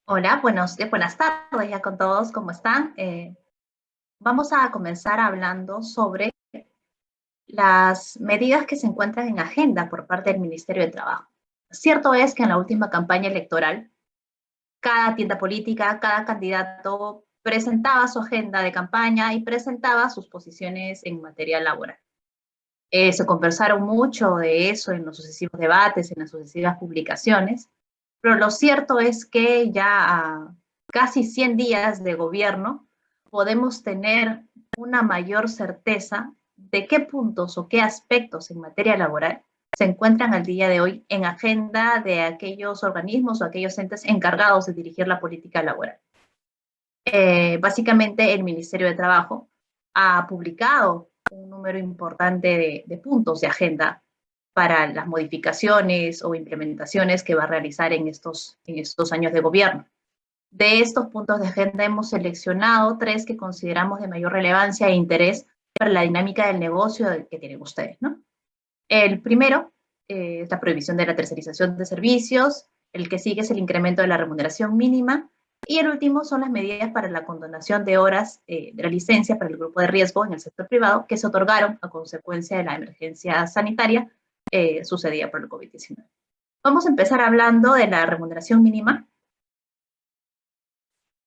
Hola, buenas tardes ya con todos, ¿cómo están? Vamos a comenzar hablando sobre las medidas que se encuentran en agenda por parte del Ministerio de Trabajo. Cierto es que en la última campaña electoral, cada tienda política, cada candidato presentaba su agenda de campaña y presentaba sus posiciones en materia laboral. Se conversaron mucho de eso en los sucesivos debates, en las sucesivas publicaciones, pero lo cierto es que ya a casi 100 días de gobierno podemos tener una mayor certeza de qué puntos o qué aspectos en materia laboral se encuentran al día de hoy en agenda de aquellos organismos o aquellos entes encargados de dirigir la política laboral. Básicamente, el Ministerio de Trabajo ha publicado un número importante de puntos de agenda para las modificaciones o implementaciones que va a realizar en estos años de gobierno. De estos puntos de agenda hemos seleccionado 3 que consideramos de mayor relevancia e interés para la dinámica del negocio que tienen ustedes, ¿no? El primero es la prohibición de la tercerización de servicios, el que sigue es el incremento de la remuneración mínima, y el último son las medidas para la condonación de horas de la licencia para el grupo de riesgo en el sector privado que se otorgaron a consecuencia de la emergencia sanitaria sucedida por el COVID-19. Vamos a empezar hablando de la remuneración mínima.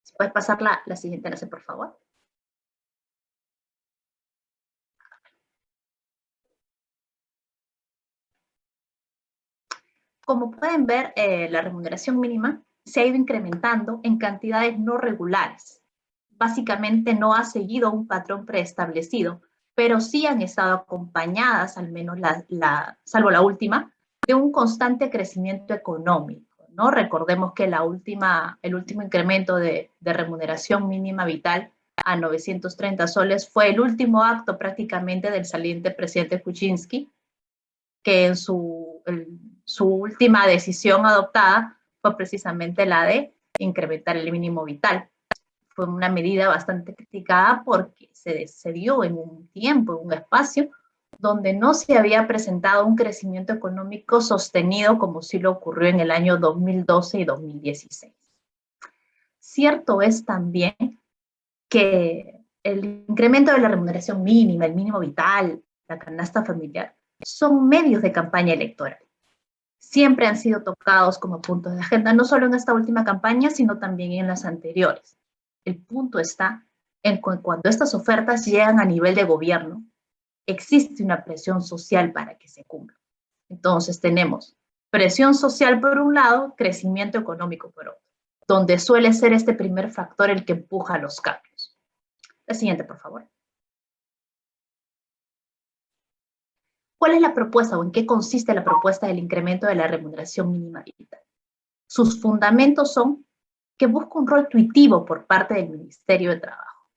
Si puedes pasar la siguiente enlace, por favor. Como pueden ver, la remuneración mínima se ha ido incrementando en cantidades no regulares. Básicamente no ha seguido un patrón preestablecido, pero sí han estado acompañadas, al menos salvo la última, de un constante crecimiento económico, ¿no? Recordemos que el último incremento de remuneración mínima vital a 930 soles fue el último acto prácticamente del saliente presidente Kuczynski, que en su última decisión adoptada fue precisamente la de incrementar el mínimo vital. Fue una medida bastante criticada porque se dio en un tiempo, en un espacio, donde no se había presentado un crecimiento económico sostenido como sí lo ocurrió en el año 2012 y 2016. Cierto es también que el incremento de la remuneración mínima, el mínimo vital, la canasta familiar, son medios de campaña electoral. Siempre han sido tocados como puntos de agenda, no solo en esta última campaña, sino también en las anteriores. El punto está en que cuando estas ofertas llegan a nivel de gobierno, existe una presión social para que se cumpla. Entonces tenemos presión social por un lado, crecimiento económico por otro, donde suele ser este primer factor el que empuja los cambios. La siguiente, por favor. ¿Cuál es la propuesta o en qué consiste la propuesta del incremento de la remuneración mínima vital? Sus fundamentos son que busca un rol tuitivo por parte del Ministerio de Trabajo.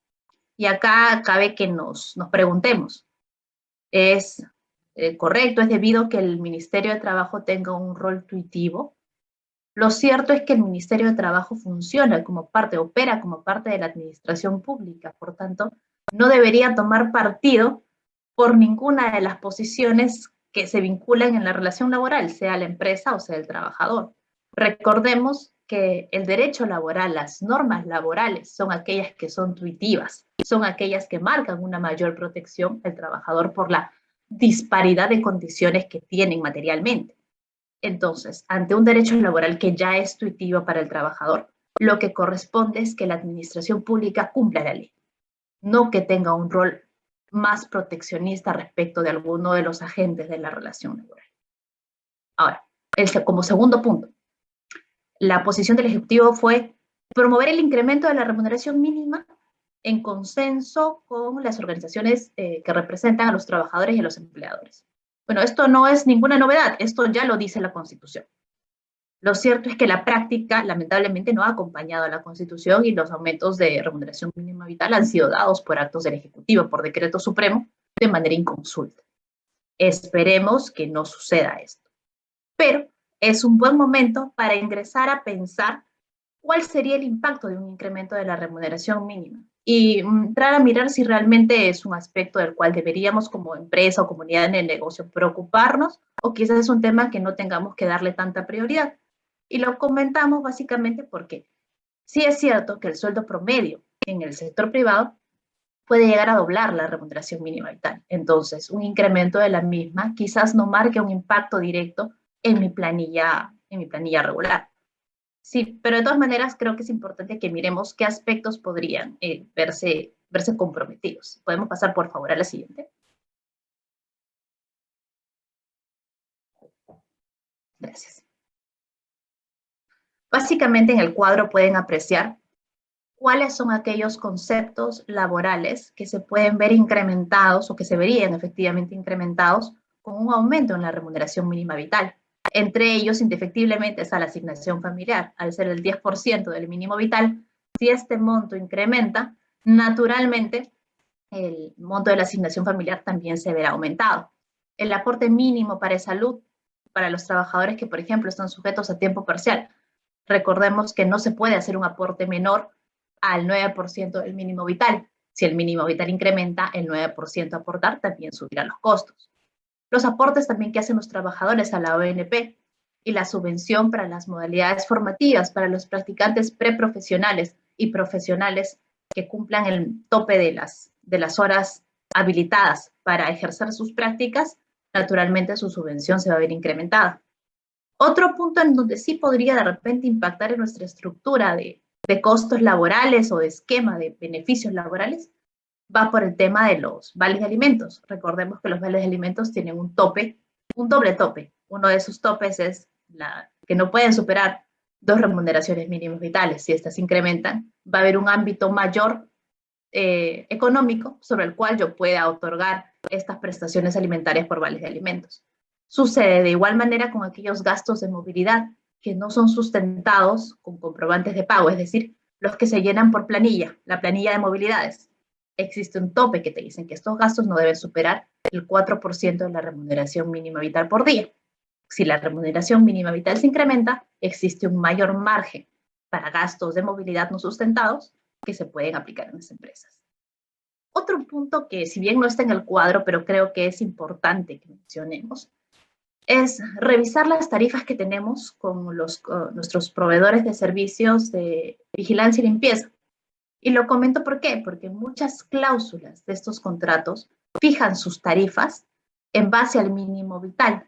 Y acá cabe que nos preguntemos, ¿es correcto, es debido que el Ministerio de Trabajo tenga un rol tuitivo? Lo cierto es que el Ministerio de Trabajo funciona como parte, opera como parte de la administración pública, por tanto, no debería tomar partido por ninguna de las posiciones que se vinculan en la relación laboral, sea la empresa o sea el trabajador. Recordemos que el derecho laboral, las normas laborales, son aquellas que son tuitivas, son aquellas que marcan una mayor protección al trabajador por la disparidad de condiciones que tienen materialmente. Entonces, ante un derecho laboral que ya es tuitivo para el trabajador, lo que corresponde es que la administración pública cumpla la ley, no que tenga un rol más proteccionista respecto de alguno de los agentes de la relación laboral. Ahora, como segundo punto, la posición del Ejecutivo fue promover el incremento de la remuneración mínima en consenso con las organizaciones que representan a los trabajadores y a los empleadores. Bueno, esto no es ninguna novedad, esto ya lo dice la Constitución. Lo cierto es que la práctica, lamentablemente, no ha acompañado a la Constitución y los aumentos de remuneración mínima vital han sido dados por actos del Ejecutivo, por decreto supremo, de manera inconsulta. Esperemos que no suceda esto. Pero es un buen momento para ingresar a pensar cuál sería el impacto de un incremento de la remuneración mínima y entrar a mirar si realmente es un aspecto del cual deberíamos como empresa o comunidad en el negocio preocuparnos o quizás es un tema que no tengamos que darle tanta prioridad. Y lo comentamos básicamente porque Sí es cierto que el sueldo promedio en el sector privado puede llegar a doblar la remuneración mínima vital. Entonces, un incremento de la misma quizás no marque un impacto directo en mi planilla regular. Sí, pero de todas maneras creo que es importante que miremos qué aspectos podrían verse comprometidos. ¿Podemos pasar, por favor, a la siguiente? Gracias. Básicamente en el cuadro pueden apreciar cuáles son aquellos conceptos laborales que se pueden ver incrementados o que se verían efectivamente incrementados con un aumento en la remuneración mínima vital. Entre ellos, indefectiblemente, está la asignación familiar. Al ser el 10% del mínimo vital, si este monto incrementa, naturalmente el monto de la asignación familiar también se verá aumentado. El aporte mínimo para salud para los trabajadores que, por ejemplo, están sujetos a tiempo parcial. Recordemos que no se puede hacer un aporte menor al 9% del mínimo vital. Si el mínimo vital incrementa, el 9% a aportar también subirá los costos. Los aportes también que hacen los trabajadores a la ONP y la subvención para las modalidades formativas para los practicantes preprofesionales y profesionales que cumplan el tope de las horas habilitadas para ejercer sus prácticas, naturalmente su subvención se va a ver incrementada. Otro punto en donde sí podría de repente impactar en nuestra estructura de costos laborales o de esquema de beneficios laborales va por el tema de los vales de alimentos. Recordemos que los vales de alimentos tienen un tope, un doble tope. Uno de esos topes es que no pueden superar 2 remuneraciones mínimas vitales. Si estas incrementan, va a haber un ámbito mayor económico sobre el cual yo pueda otorgar estas prestaciones alimentarias por vales de alimentos. Sucede de igual manera con aquellos gastos de movilidad que no son sustentados con comprobantes de pago, es decir, los que se llenan por planilla, la planilla de movilidades. Existe un tope que te dicen que estos gastos no deben superar el 4% de la remuneración mínima vital por día. Si la remuneración mínima vital se incrementa, existe un mayor margen para gastos de movilidad no sustentados que se pueden aplicar en las empresas. Otro punto que, si bien no está en el cuadro, pero creo que es importante que mencionemos, es revisar las tarifas que tenemos con nuestros proveedores de servicios de vigilancia y limpieza. Y lo comento ¿por qué? Porque muchas cláusulas de estos contratos fijan sus tarifas en base al mínimo vital.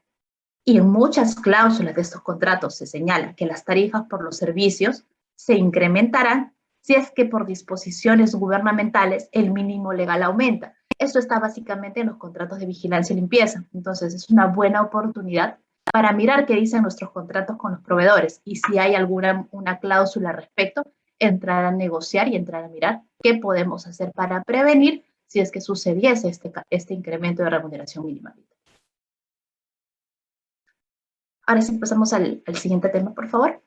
Y en muchas cláusulas de estos contratos se señala que las tarifas por los servicios se incrementarán si es que por disposiciones gubernamentales el mínimo legal aumenta. Esto está básicamente en los contratos de vigilancia y limpieza. Entonces es una buena oportunidad para mirar qué dicen nuestros contratos con los proveedores y si hay una cláusula al respecto, entrar a negociar y entrar a mirar qué podemos hacer para prevenir si es que sucediese este incremento de remuneración mínima. Ahora sí pasamos al siguiente tema, por favor.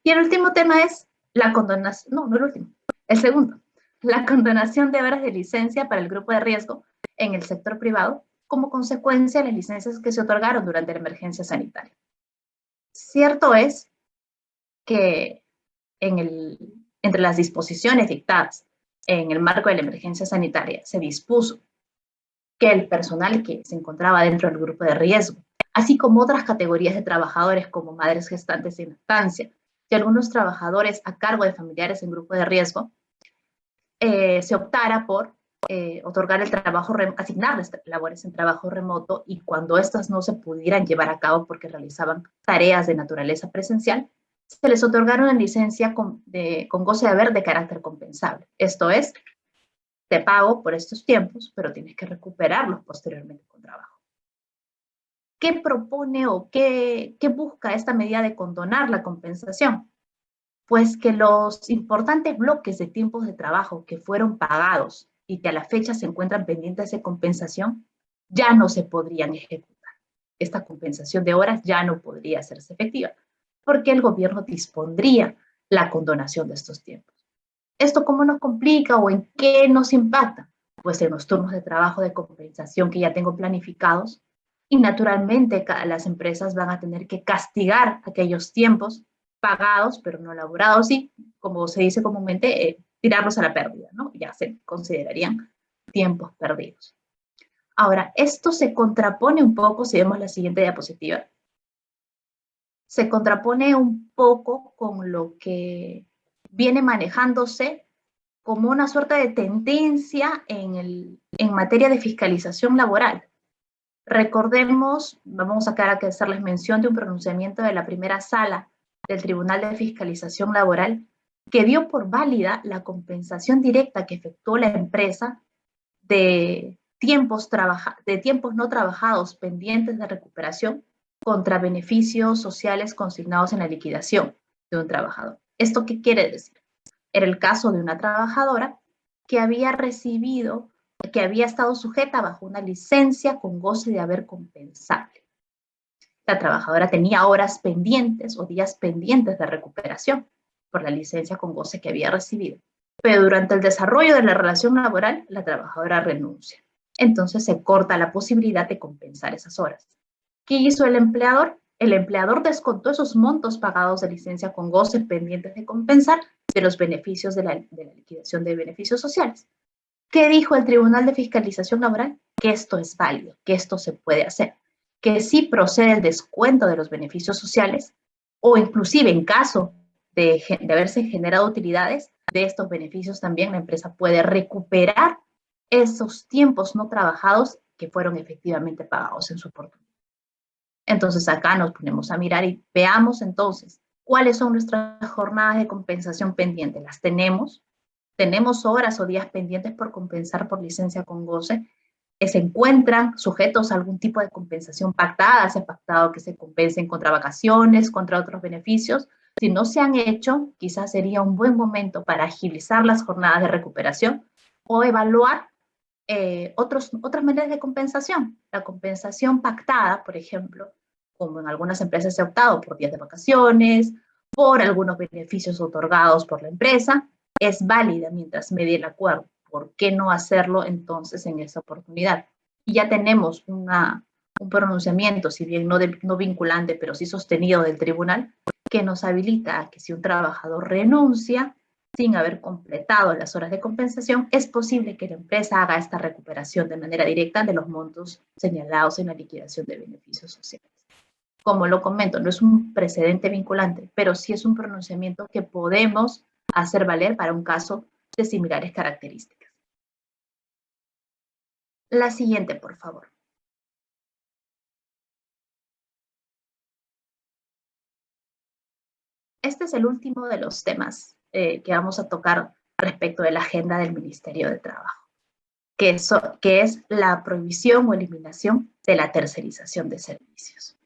Y el último tema es la condonación, no el último, el segundo, la condonación de horas de licencia para el grupo de riesgo en el sector privado como consecuencia de las licencias que se otorgaron durante la emergencia sanitaria. Cierto es que entre las disposiciones dictadas en el marco de la emergencia sanitaria se dispuso que el personal que se encontraba dentro del grupo de riesgo, así como otras categorías de trabajadores como madres gestantes en lactancia y algunos trabajadores a cargo de familiares en grupo de riesgo, se optara por otorgar el trabajo, asignarles labores en trabajo remoto y cuando estas no se pudieran llevar a cabo porque realizaban tareas de naturaleza presencial, se les otorgaron una licencia con goce de haber de carácter compensable. Esto es, te pago por estos tiempos, pero tienes que recuperarlos posteriormente con trabajo. ¿Qué propone o qué busca esta medida de condonar la compensación? Pues que los importantes bloques de tiempos de trabajo que fueron pagados y que a la fecha se encuentran pendientes de compensación, ya no se podrían ejecutar. Esta compensación de horas ya no podría hacerse efectiva, porque el gobierno dispondría la condonación de estos tiempos. ¿Esto cómo nos complica o en qué nos impacta? Pues en los turnos de trabajo de compensación que ya tengo planificados y naturalmente las empresas van a tener que castigar aquellos tiempos pagados pero no laborados y, como se dice comúnmente, tirarlos a la pérdida, ¿no? Ya se considerarían tiempos perdidos. Ahora, esto se contrapone un poco, si vemos la siguiente diapositiva, se contrapone un poco con lo que viene manejándose como una suerte de tendencia en materia de fiscalización laboral. Recordemos, vamos acá a hacerles mención de un pronunciamiento de la primera sala del Tribunal de Fiscalización Laboral que dio por válida la compensación directa que efectuó la empresa de tiempos no trabajados pendientes de recuperación contra beneficios sociales consignados en la liquidación de un trabajador. ¿Esto qué quiere decir? Era el caso de una trabajadora que había estado sujeta bajo una licencia con goce de haber compensable. La trabajadora tenía horas pendientes o días pendientes de recuperación por la licencia con goce que había recibido. Pero durante el desarrollo de la relación laboral, la trabajadora renuncia. Entonces se corta la posibilidad de compensar esas horas. ¿Qué hizo el empleador? El empleador descontó esos montos pagados de licencia con goce pendientes de compensar de los beneficios de la liquidación de beneficios sociales. ¿Qué dijo el Tribunal de Fiscalización Laboral? Que esto es válido, que esto se puede hacer, que sí procede el descuento de los beneficios sociales o inclusive en caso de haberse generado utilidades de estos beneficios también la empresa puede recuperar esos tiempos no trabajados que fueron efectivamente pagados en su oportunidad. Entonces acá nos ponemos a mirar y veamos entonces cuáles son nuestras jornadas de compensación pendientes. ¿Las tenemos? ¿Tenemos horas o días pendientes por compensar por licencia con goce? ¿Se encuentran sujetos a algún tipo de compensación pactada? ¿Se ha pactado que se compensen contra vacaciones, contra otros beneficios? Si no se han hecho, quizás sería un buen momento para agilizar las jornadas de recuperación o evaluar otras maneras de compensación. La compensación pactada, por ejemplo, como en algunas empresas se ha optado por días de vacaciones, por algunos beneficios otorgados por la empresa, es válida mientras medie el acuerdo. ¿Por qué no hacerlo entonces en esa oportunidad? Y ya tenemos un pronunciamiento, si bien no vinculante, pero sí sostenido del tribunal, que nos habilita a que si un trabajador renuncia sin haber completado las horas de compensación, es posible que la empresa haga esta recuperación de manera directa de los montos señalados en la liquidación de beneficios sociales. Como lo comento, no es un precedente vinculante, pero sí es un pronunciamiento que podemos hacer valer para un caso de similares características. La siguiente, por favor. Este es el último de los temas que vamos a tocar respecto de la agenda del Ministerio de Trabajo, que es la prohibición o eliminación de la tercerización de servicios.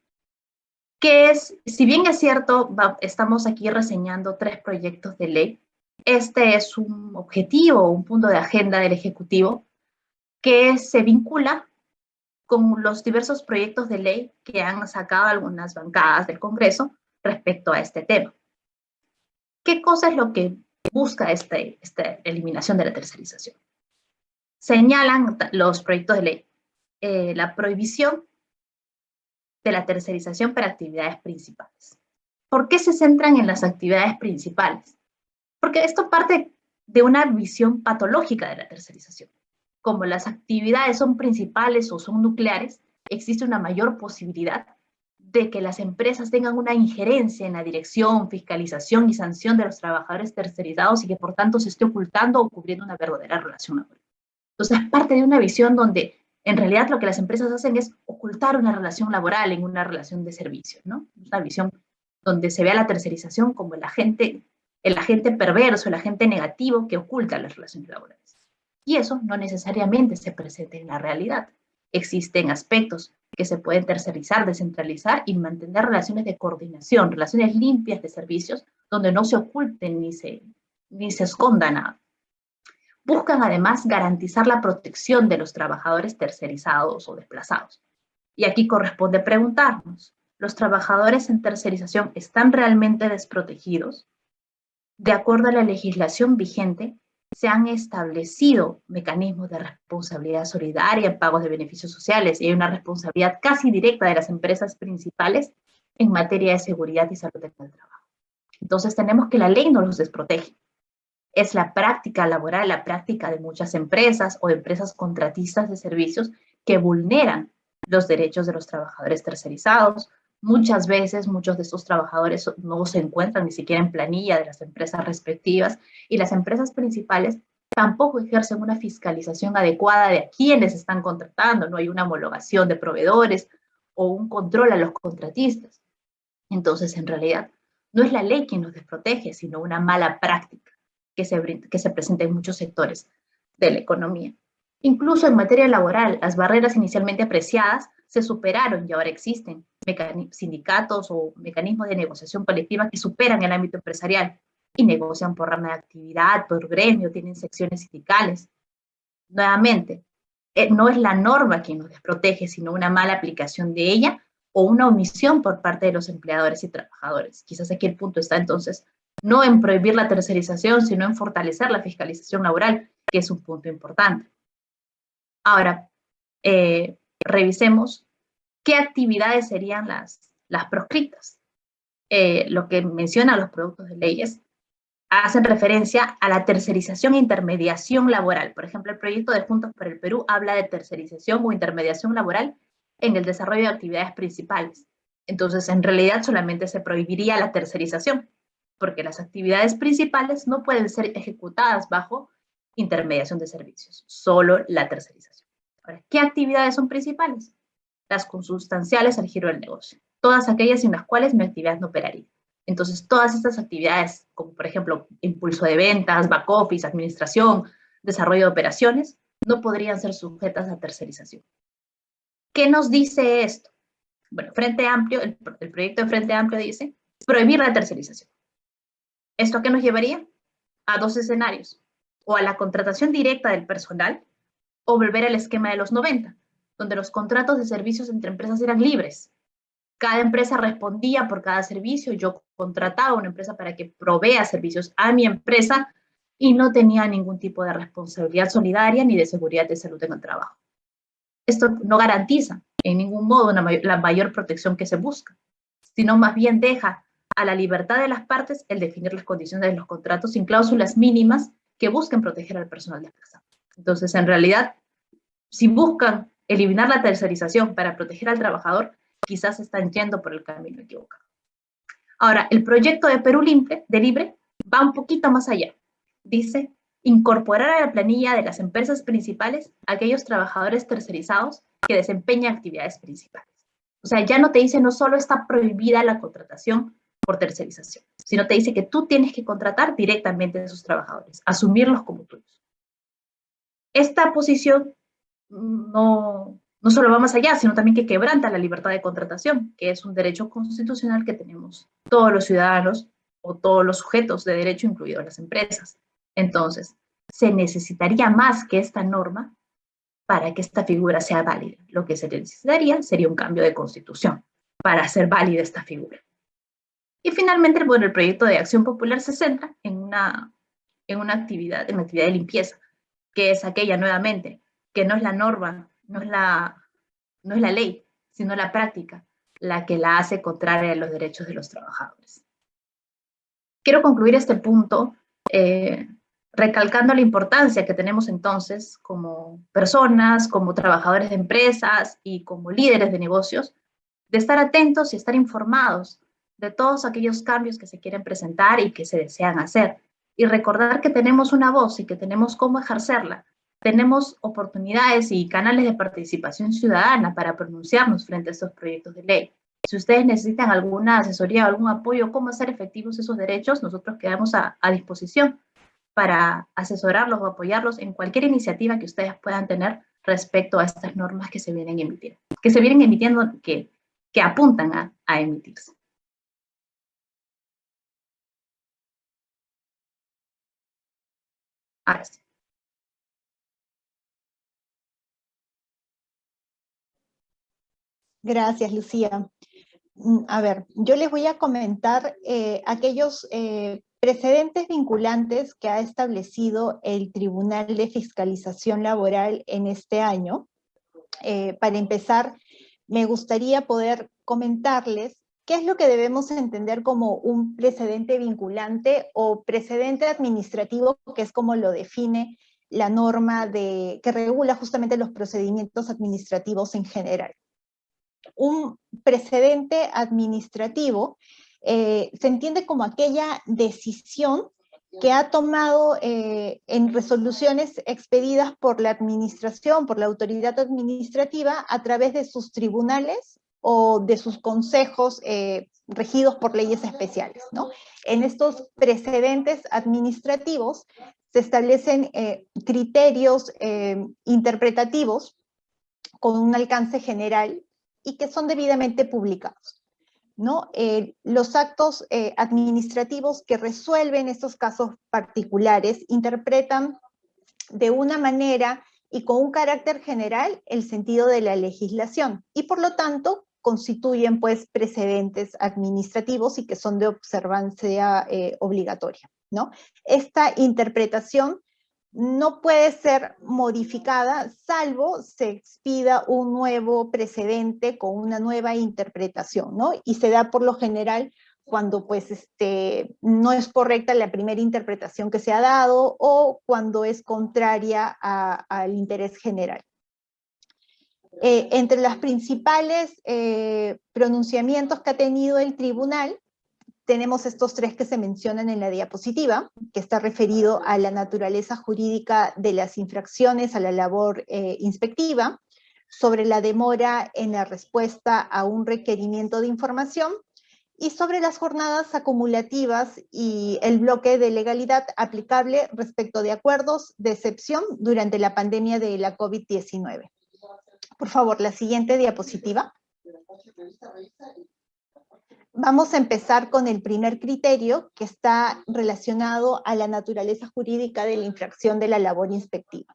Que es, si bien es cierto, estamos aquí reseñando 3 proyectos de ley, este es un objetivo, un punto de agenda del Ejecutivo que se vincula con los diversos proyectos de ley que han sacado algunas bancadas del Congreso respecto a este tema. ¿Qué cosa es lo que busca esta eliminación de la tercerización? Señalan los proyectos de ley la prohibición de la tercerización para actividades principales. ¿Por qué se centran en las actividades principales? Porque esto parte de una visión patológica de la tercerización. Como las actividades son principales o son nucleares, existe una mayor posibilidad de que las empresas tengan una injerencia en la dirección, fiscalización y sanción de los trabajadores tercerizados y que por tanto se esté ocultando o cubriendo una verdadera relación laboral. Entonces, parte de una visión donde en realidad lo que las empresas hacen es ocultar una relación laboral en una relación de servicio, ¿no? Una visión donde se vea la tercerización como el agente perverso, el agente negativo que oculta las relaciones laborales. Y eso no necesariamente se presenta en la realidad. Existen aspectos que se pueden tercerizar, descentralizar y mantener relaciones de coordinación, relaciones limpias de servicios, donde no se oculten ni se esconda nada. Buscan además garantizar la protección de los trabajadores tercerizados o desplazados. Y aquí corresponde preguntarnos, ¿los trabajadores en tercerización están realmente desprotegidos? De acuerdo a la legislación vigente, se han establecido mecanismos de responsabilidad solidaria en pagos de beneficios sociales y hay una responsabilidad casi directa de las empresas principales en materia de seguridad y salud en el trabajo. Entonces tenemos que la ley no los desprotege. Es la práctica laboral, la práctica de muchas empresas o empresas contratistas de servicios que vulneran los derechos de los trabajadores tercerizados, Muchas veces, muchos de estos trabajadores no se encuentran ni siquiera en planilla de las empresas respectivas y las empresas principales tampoco ejercen una fiscalización adecuada de a quiénes están contratando, no hay una homologación de proveedores o un control a los contratistas. Entonces, en realidad, no es la ley quien nos desprotege, sino una mala práctica que se presenta en muchos sectores de la economía. Incluso en materia laboral, las barreras inicialmente apreciadas se superaron y ahora existen sindicatos o mecanismos de negociación colectiva que superan el ámbito empresarial y negocian por rama de actividad, por gremio, tienen secciones sindicales. Nuevamente, no es la norma quien nos desprotege, sino una mala aplicación de ella o una omisión por parte de los empleadores y trabajadores. Quizás aquí el punto está entonces no en prohibir la tercerización, sino en fortalecer la fiscalización laboral, que es un punto importante. Ahora, revisemos qué actividades serían las proscritas. Lo que menciona los productos de leyes hacen referencia a la tercerización e intermediación laboral. Por ejemplo, el proyecto de Juntos por el Perú habla de tercerización o intermediación laboral en el desarrollo de actividades principales. Entonces, en realidad solamente se prohibiría la tercerización, porque las actividades principales no pueden ser ejecutadas bajo intermediación de servicios, solo la tercerización. Ahora, ¿qué actividades son principales? Las consustanciales al giro del negocio, todas aquellas en las cuales mi actividad no operaría. Entonces, todas estas actividades, como por ejemplo, impulso de ventas, back office, administración, desarrollo de operaciones, no podrían ser sujetas a tercerización. ¿Qué nos dice esto? Bueno, Frente Amplio, el proyecto de Frente Amplio dice prohibir la tercerización. ¿Esto qué nos llevaría? A dos escenarios, o a la contratación directa del personal, o volver al esquema de los 90, donde los contratos de servicios entre empresas eran libres. Cada empresa respondía por cada servicio, yo contrataba a una empresa para que provea servicios a mi empresa y no tenía ningún tipo de responsabilidad solidaria ni de seguridad de salud en el trabajo. Esto no garantiza en ningún modo la mayor protección que se busca, sino más bien deja a la libertad de las partes el definir las condiciones de los contratos sin cláusulas mínimas que busquen proteger al personal desplazado. Entonces, en realidad, si buscan eliminar la tercerización para proteger al trabajador, quizás están yendo por el camino equivocado. Ahora, el proyecto de Perú Libre va un poquito más allá. Dice, incorporar a la planilla de las empresas principales a aquellos trabajadores tercerizados que desempeñan actividades principales. O sea, ya no te dice no solo está prohibida la contratación por tercerización, sino te dice que tú tienes que contratar directamente a esos trabajadores, asumirlos como tuyos. Esta posición no solo va más allá, sino también que quebranta la libertad de contratación, que es un derecho constitucional que tenemos todos los ciudadanos o todos los sujetos de derecho, incluidas las empresas. Entonces, se necesitaría más que esta norma para que esta figura sea válida. Lo que se necesitaría sería un cambio de constitución para hacer válida esta figura. Y finalmente, bueno, el proyecto de Acción Popular se centra en una actividad de limpieza, que es aquella nuevamente, que no es la norma, no es la ley, sino la práctica, la que la hace contraria a los derechos de los trabajadores. Quiero concluir este punto recalcando la importancia que tenemos entonces como personas, como trabajadores de empresas y como líderes de negocios, de estar atentos y estar informados de todos aquellos cambios que se quieren presentar y que se desean hacer. Y recordar que tenemos una voz y que tenemos cómo ejercerla. Tenemos oportunidades y canales de participación ciudadana para pronunciarnos frente a estos proyectos de ley. Si ustedes necesitan alguna asesoría o algún apoyo, cómo hacer efectivos esos derechos, nosotros quedamos a disposición para asesorarlos o apoyarlos en cualquier iniciativa que ustedes puedan tener respecto a estas normas que se vienen emitiendo, que apuntan a emitirse. Ahora sí. Gracias, Lucía. A ver, yo les voy a comentar aquellos precedentes vinculantes que ha establecido el Tribunal de Fiscalización Laboral en este año. Para empezar, me gustaría poder comentarles qué es lo que debemos entender como un precedente vinculante o precedente administrativo, que es como lo define la norma que regula justamente los procedimientos administrativos en general. Un precedente administrativo se entiende como aquella decisión que ha tomado en resoluciones expedidas por la administración, por la autoridad administrativa, a través de sus tribunales o de sus consejos regidos por leyes especiales, ¿no? En estos precedentes administrativos se establecen criterios interpretativos con un alcance general y que son debidamente publicados, ¿no? Los actos administrativos que resuelven estos casos particulares interpretan de una manera y con un carácter general el sentido de la legislación y por lo tanto constituyen pues precedentes administrativos y que son de observancia obligatoria, ¿no? Esta interpretación no puede ser modificada salvo se expida un nuevo precedente con una nueva interpretación, ¿no? Y se da por lo general cuando pues no es correcta la primera interpretación que se ha dado o cuando es contraria al interés general. Entre los principales pronunciamientos que ha tenido el tribunal, tenemos estos tres que se mencionan en la diapositiva, que está referido a la naturaleza jurídica de las infracciones a la labor inspectiva, sobre la demora en la respuesta a un requerimiento de información, y sobre las jornadas acumulativas y el bloque de legalidad aplicable respecto de acuerdos de excepción durante la pandemia de la COVID-19. Por favor, la siguiente diapositiva. Vamos a empezar con el primer criterio que está relacionado a la naturaleza jurídica de la infracción de la labor inspectiva.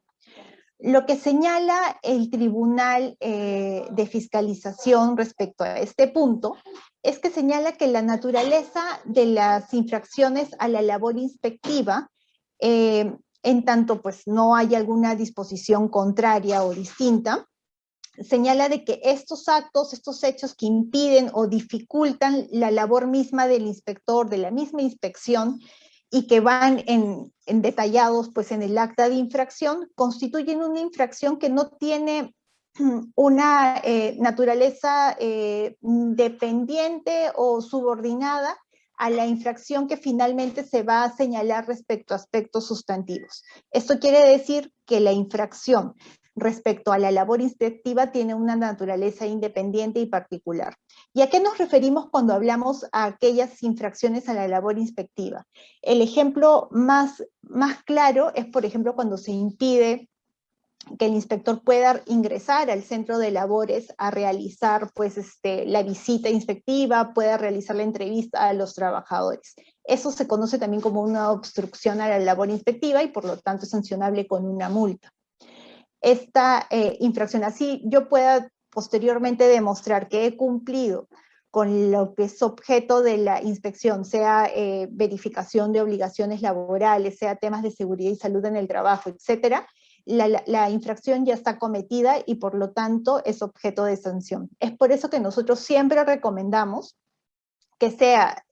Lo que señala el Tribunal de Fiscalización respecto a este punto es que señala que la naturaleza de las infracciones a la labor inspectiva, en tanto pues no hay alguna disposición contraria o distinta, señala de que estos actos, estos hechos que impiden o dificultan la labor misma del inspector, de la misma inspección, y que van detallados pues, en el acta de infracción, constituyen una infracción que no tiene una naturaleza dependiente o subordinada a la infracción que finalmente se va a señalar respecto a aspectos sustantivos. Esto quiere decir que la infracción respecto a la labor inspectiva tiene una naturaleza independiente y particular. ¿Y a qué nos referimos cuando hablamos a aquellas infracciones a la labor inspectiva? El ejemplo más claro es, por ejemplo, cuando se impide que el inspector pueda ingresar al centro de labores a realizar pues, la visita inspectiva, pueda realizar la entrevista a los trabajadores. Eso se conoce también como una obstrucción a la labor inspectiva y por lo tanto es sancionable con una multa. Esta infracción, así yo pueda posteriormente demostrar que he cumplido con lo que es objeto de la inspección, sea verificación de obligaciones laborales, sea temas de seguridad y salud en el trabajo, etcétera, la infracción ya está cometida y por lo tanto es objeto de sanción. Es por eso que nosotros siempre recomendamos que sea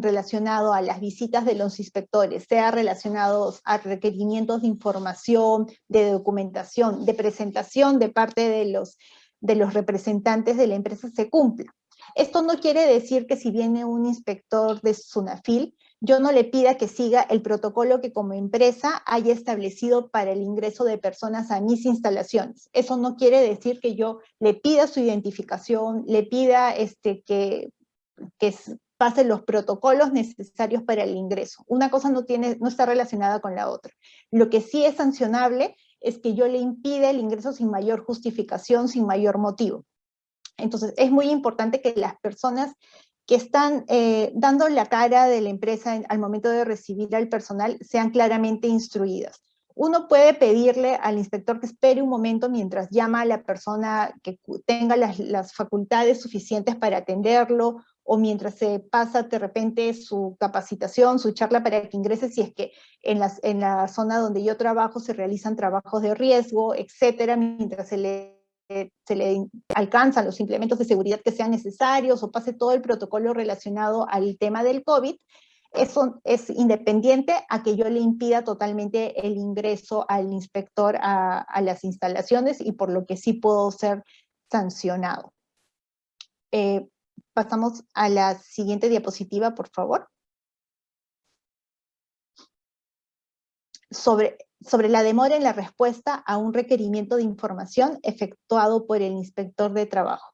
relacionado a las visitas de los inspectores, sea relacionado a requerimientos de información, de documentación, de presentación de parte de los representantes de la empresa se cumpla. Esto no quiere decir que si viene un inspector de SUNAFIL, yo no le pida que siga el protocolo que como empresa haya establecido para el ingreso de personas a mis instalaciones. Eso no quiere decir que yo le pida su identificación, le pida que pase los protocolos necesarios para el ingreso. Una cosa no está relacionada con la otra. Lo que sí es sancionable es que yo le impida el ingreso sin mayor justificación, sin mayor motivo. Entonces, es muy importante que las personas que están dando la cara de la empresa al momento de recibir al personal sean claramente instruidas. Uno puede pedirle al inspector que espere un momento mientras llama a la persona que tenga las facultades suficientes para atenderlo, o mientras se pasa de repente su capacitación, su charla para que ingrese, si es que en la zona donde yo trabajo se realizan trabajos de riesgo, etcétera, mientras se le alcanzan los implementos de seguridad que sean necesarios o pase todo el protocolo relacionado al tema del COVID, eso es independiente a que yo le impida totalmente el ingreso al inspector a las instalaciones y por lo que sí puedo ser sancionado. pasamos a la siguiente diapositiva, por favor. Sobre la demora en la respuesta a un requerimiento de información efectuado por el inspector de trabajo.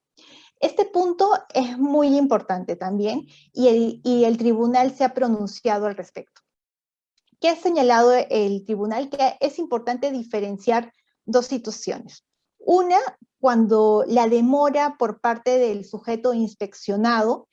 Este punto es muy importante también y el tribunal se ha pronunciado al respecto. ¿Qué ha señalado el tribunal? Que es importante diferenciar dos situaciones. Una, cuando la demora por parte del sujeto inspeccionado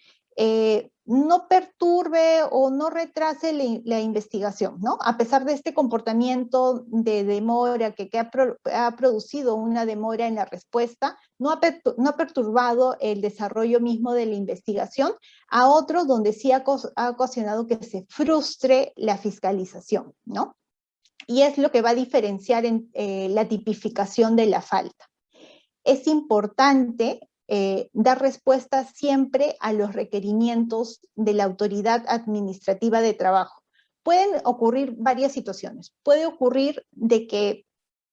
no perturbe o no retrase la investigación, ¿no? A pesar de este comportamiento de demora que ha producido una demora en la respuesta, no ha perturbado el desarrollo mismo de la investigación, a otros donde sí ha ocasionado que se frustre la fiscalización, ¿no? Y es lo que va a diferenciar en la tipificación de la falta. Es importante dar respuesta siempre a los requerimientos de la autoridad administrativa de trabajo. Pueden ocurrir varias situaciones. Puede ocurrir de que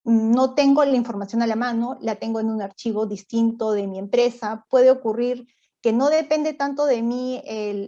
no tengo la información a la mano, la tengo en un archivo distinto de mi empresa. Puede ocurrir que no depende tanto de mí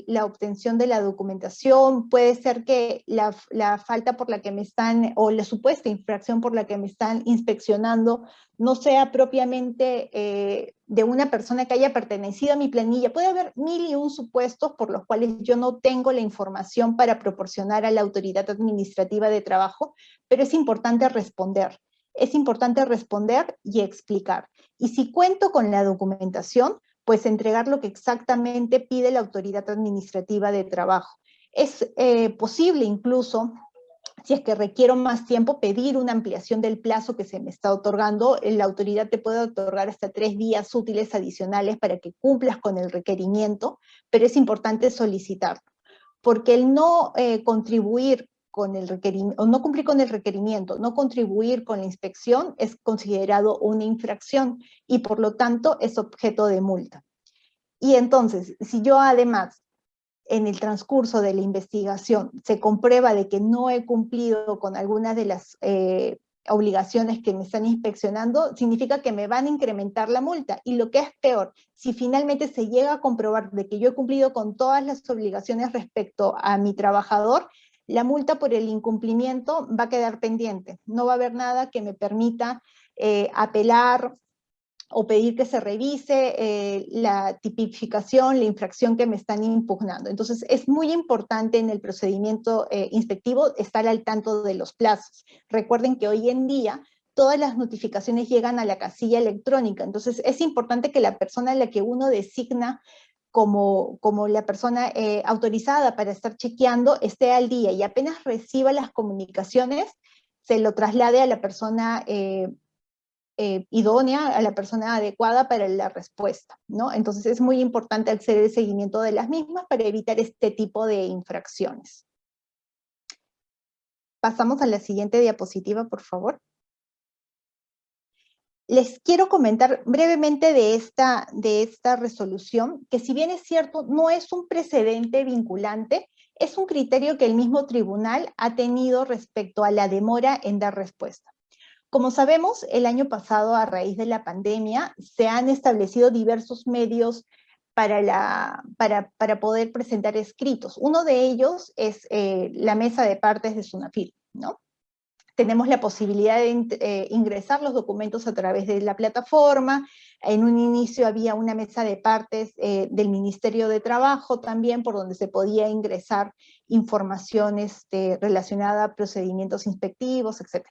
la obtención de la documentación. Puede ser que la falta por la que me están, o la supuesta infracción por la que me están inspeccionando, no sea propiamente de una persona que haya pertenecido a mi planilla. Puede haber 1001 supuestos por los cuales yo no tengo la información para proporcionar a la autoridad administrativa de trabajo, pero es importante responder. Es importante responder y explicar. Y si cuento con la documentación, pues entregar lo que exactamente pide la autoridad administrativa de trabajo. Es posible incluso, si es que requiero más tiempo, pedir una ampliación del plazo que se me está otorgando. La autoridad te puede otorgar hasta 3 días útiles adicionales para que cumplas con el requerimiento, pero es importante solicitarlo, porque el no contribuir con el requerimiento, o no cumplir con el requerimiento, no contribuir con la inspección, es considerado una infracción y por lo tanto es objeto de multa. Y entonces, si yo además en el transcurso de la investigación se comprueba de que no he cumplido con algunas de las obligaciones que me están inspeccionando, significa que me van a incrementar la multa. Y lo que es peor, si finalmente se llega a comprobar de que yo he cumplido con todas las obligaciones respecto a mi trabajador, la multa por el incumplimiento va a quedar pendiente. No va a haber nada que me permita apelar o pedir que se revise la tipificación, la infracción que me están impugnando. Entonces, es muy importante en el procedimiento inspectivo estar al tanto de los plazos. Recuerden que hoy en día todas las notificaciones llegan a la casilla electrónica, entonces es importante que la persona a la que uno designa como la persona autorizada para estar chequeando esté al día y apenas reciba las comunicaciones, se lo traslade a la persona idónea, a la persona adecuada para la respuesta, ¿no? Entonces es muy importante hacer el seguimiento de las mismas para evitar este tipo de infracciones. Pasamos a la siguiente diapositiva, por favor. Les quiero comentar brevemente de esta resolución, que si bien es cierto, no es un precedente vinculante, es un criterio que el mismo tribunal ha tenido respecto a la demora en dar respuesta. Como sabemos, el año pasado, a raíz de la pandemia, se han establecido diversos medios para poder presentar escritos. Uno de ellos es la mesa de partes de SUNAFIL, ¿no? Tenemos la posibilidad de ingresar los documentos a través de la plataforma. En un inicio había una mesa de partes del Ministerio de Trabajo también, por donde se podía ingresar información relacionada a procedimientos inspectivos, etc.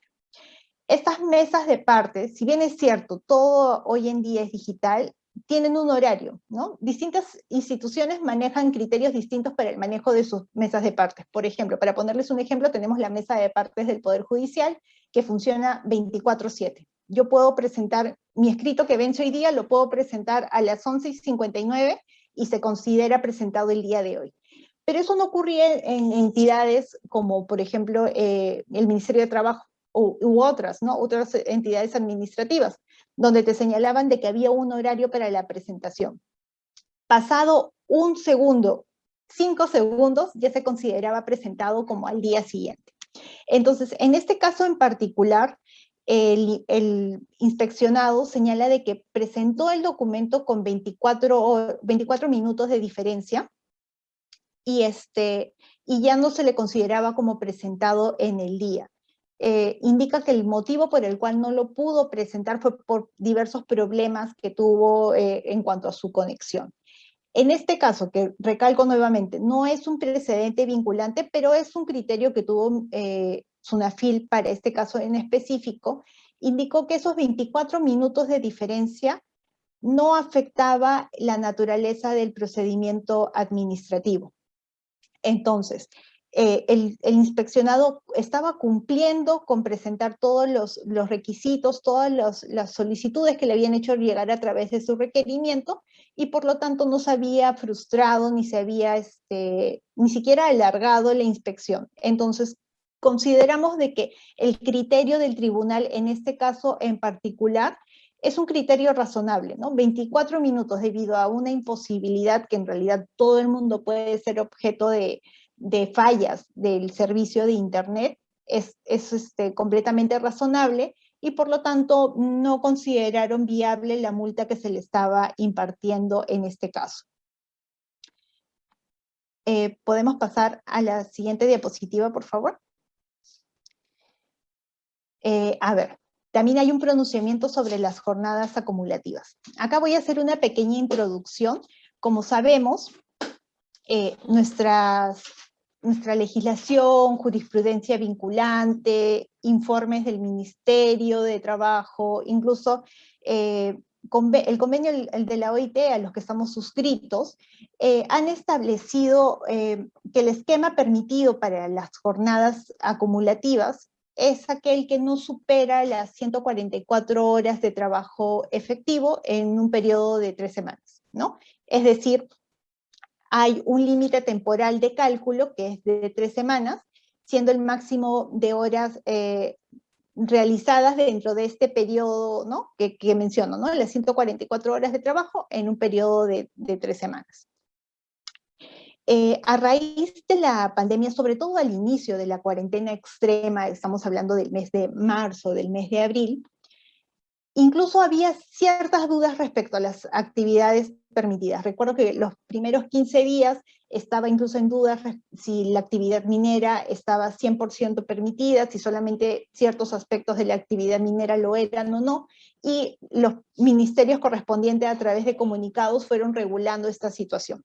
Estas mesas de partes, si bien es cierto, todo hoy en día es digital, tienen un horario, ¿no? Distintas instituciones manejan criterios distintos para el manejo de sus mesas de partes. Por ejemplo, para ponerles un ejemplo, tenemos la mesa de partes del Poder Judicial, que funciona 24/7. Yo puedo presentar mi escrito que vence hoy día, lo puedo presentar a las 11:59 y se considera presentado el día de hoy. Pero eso no ocurría en entidades como, por ejemplo, el Ministerio de Trabajo u otras, ¿no? Otras entidades administrativas, donde te señalaban de que había un horario para la presentación. Pasado un segundo, 5 segundos, ya se consideraba presentado como al día siguiente. Entonces, en este caso en particular, el inspeccionado señala de que presentó el documento con 24 minutos de diferencia y, y ya no se le consideraba como presentado en el día. Indica que el motivo por el cual no lo pudo presentar fue por diversos problemas que tuvo en cuanto a su conexión. En este caso, que recalco nuevamente, no es un precedente vinculante, pero es un criterio que tuvo SUNAFIL para este caso en específico, indicó que esos 24 minutos de diferencia no afectaba la naturaleza del procedimiento administrativo. Entonces, el inspeccionado estaba cumpliendo con presentar todos los requisitos, todas las solicitudes que le habían hecho llegar a través de su requerimiento, y por lo tanto no se había frustrado ni se había ni siquiera alargado la inspección. Entonces, consideramos de que el criterio del tribunal en este caso en particular es un criterio razonable, ¿no? 24 minutos debido a una imposibilidad que en realidad todo el mundo puede ser objeto de fallas del servicio de Internet, es completamente razonable, y por lo tanto no consideraron viable la multa que se le estaba impartiendo en este caso. ¿Podemos pasar a la siguiente diapositiva, por favor? A ver, también hay un pronunciamiento sobre las jornadas acumulativas. Acá voy a hacer una pequeña introducción. Como sabemos, nuestra legislación, jurisprudencia vinculante, informes del Ministerio de Trabajo, incluso el convenio de la OIT a los que estamos suscritos, han establecido que el esquema permitido para las jornadas acumulativas es aquel que no supera las 144 horas de trabajo efectivo en un periodo de 3 semanas, ¿no? Es decir, hay un límite temporal de cálculo que es de 3 semanas, siendo el máximo de horas realizadas dentro de este periodo, ¿no? que menciono, ¿no? Las 144 horas de trabajo en un periodo de 3 semanas. A raíz de la pandemia, sobre todo al inicio de la cuarentena extrema, estamos hablando del mes de marzo, del mes de abril, incluso había ciertas dudas respecto a las actividades permitidas. Recuerdo que los primeros 15 días estaba incluso en duda si la actividad minera estaba 100% permitida, si solamente ciertos aspectos de la actividad minera lo eran o no, y los ministerios correspondientes a través de comunicados fueron regulando esta situación.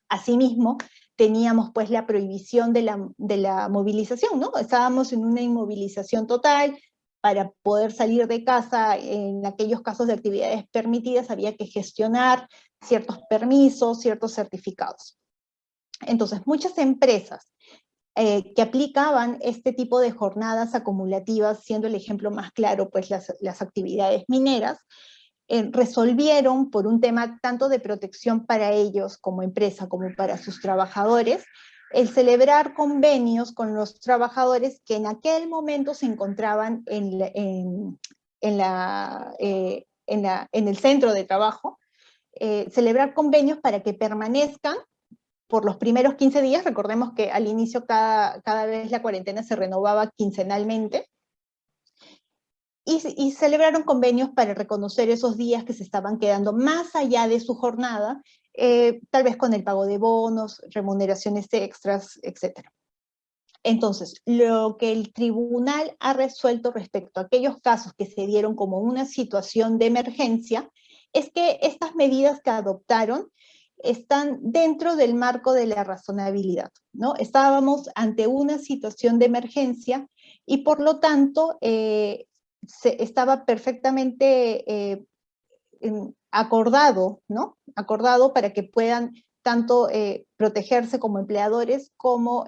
Asimismo, teníamos pues la prohibición de la movilización, ¿no? Estábamos en una inmovilización total. Para poder salir de casa en aquellos casos de actividades permitidas había que gestionar ciertos permisos, ciertos certificados. Entonces, muchas empresas que aplicaban este tipo de jornadas acumulativas, siendo el ejemplo más claro pues las actividades mineras, resolvieron por un tema tanto de protección para ellos como empresa, como para sus trabajadores, el celebrar convenios con los trabajadores que en aquel momento se encontraban en el centro de trabajo, celebrar convenios para que permanezcan por los primeros 15 días. Recordemos que al inicio cada vez la cuarentena se renovaba quincenalmente, y celebraron convenios para reconocer esos días que se estaban quedando más allá de su jornada, tal vez con el pago de bonos, remuneraciones extras, etc. Entonces, lo que el tribunal ha resuelto respecto a aquellos casos que se dieron como una situación de emergencia, es que estas medidas que adoptaron están dentro del marco de la razonabilidad, ¿no? Estábamos ante una situación de emergencia y por lo tanto estaba perfectamente acordado, ¿no? Acordado para que puedan tanto protegerse como empleadores como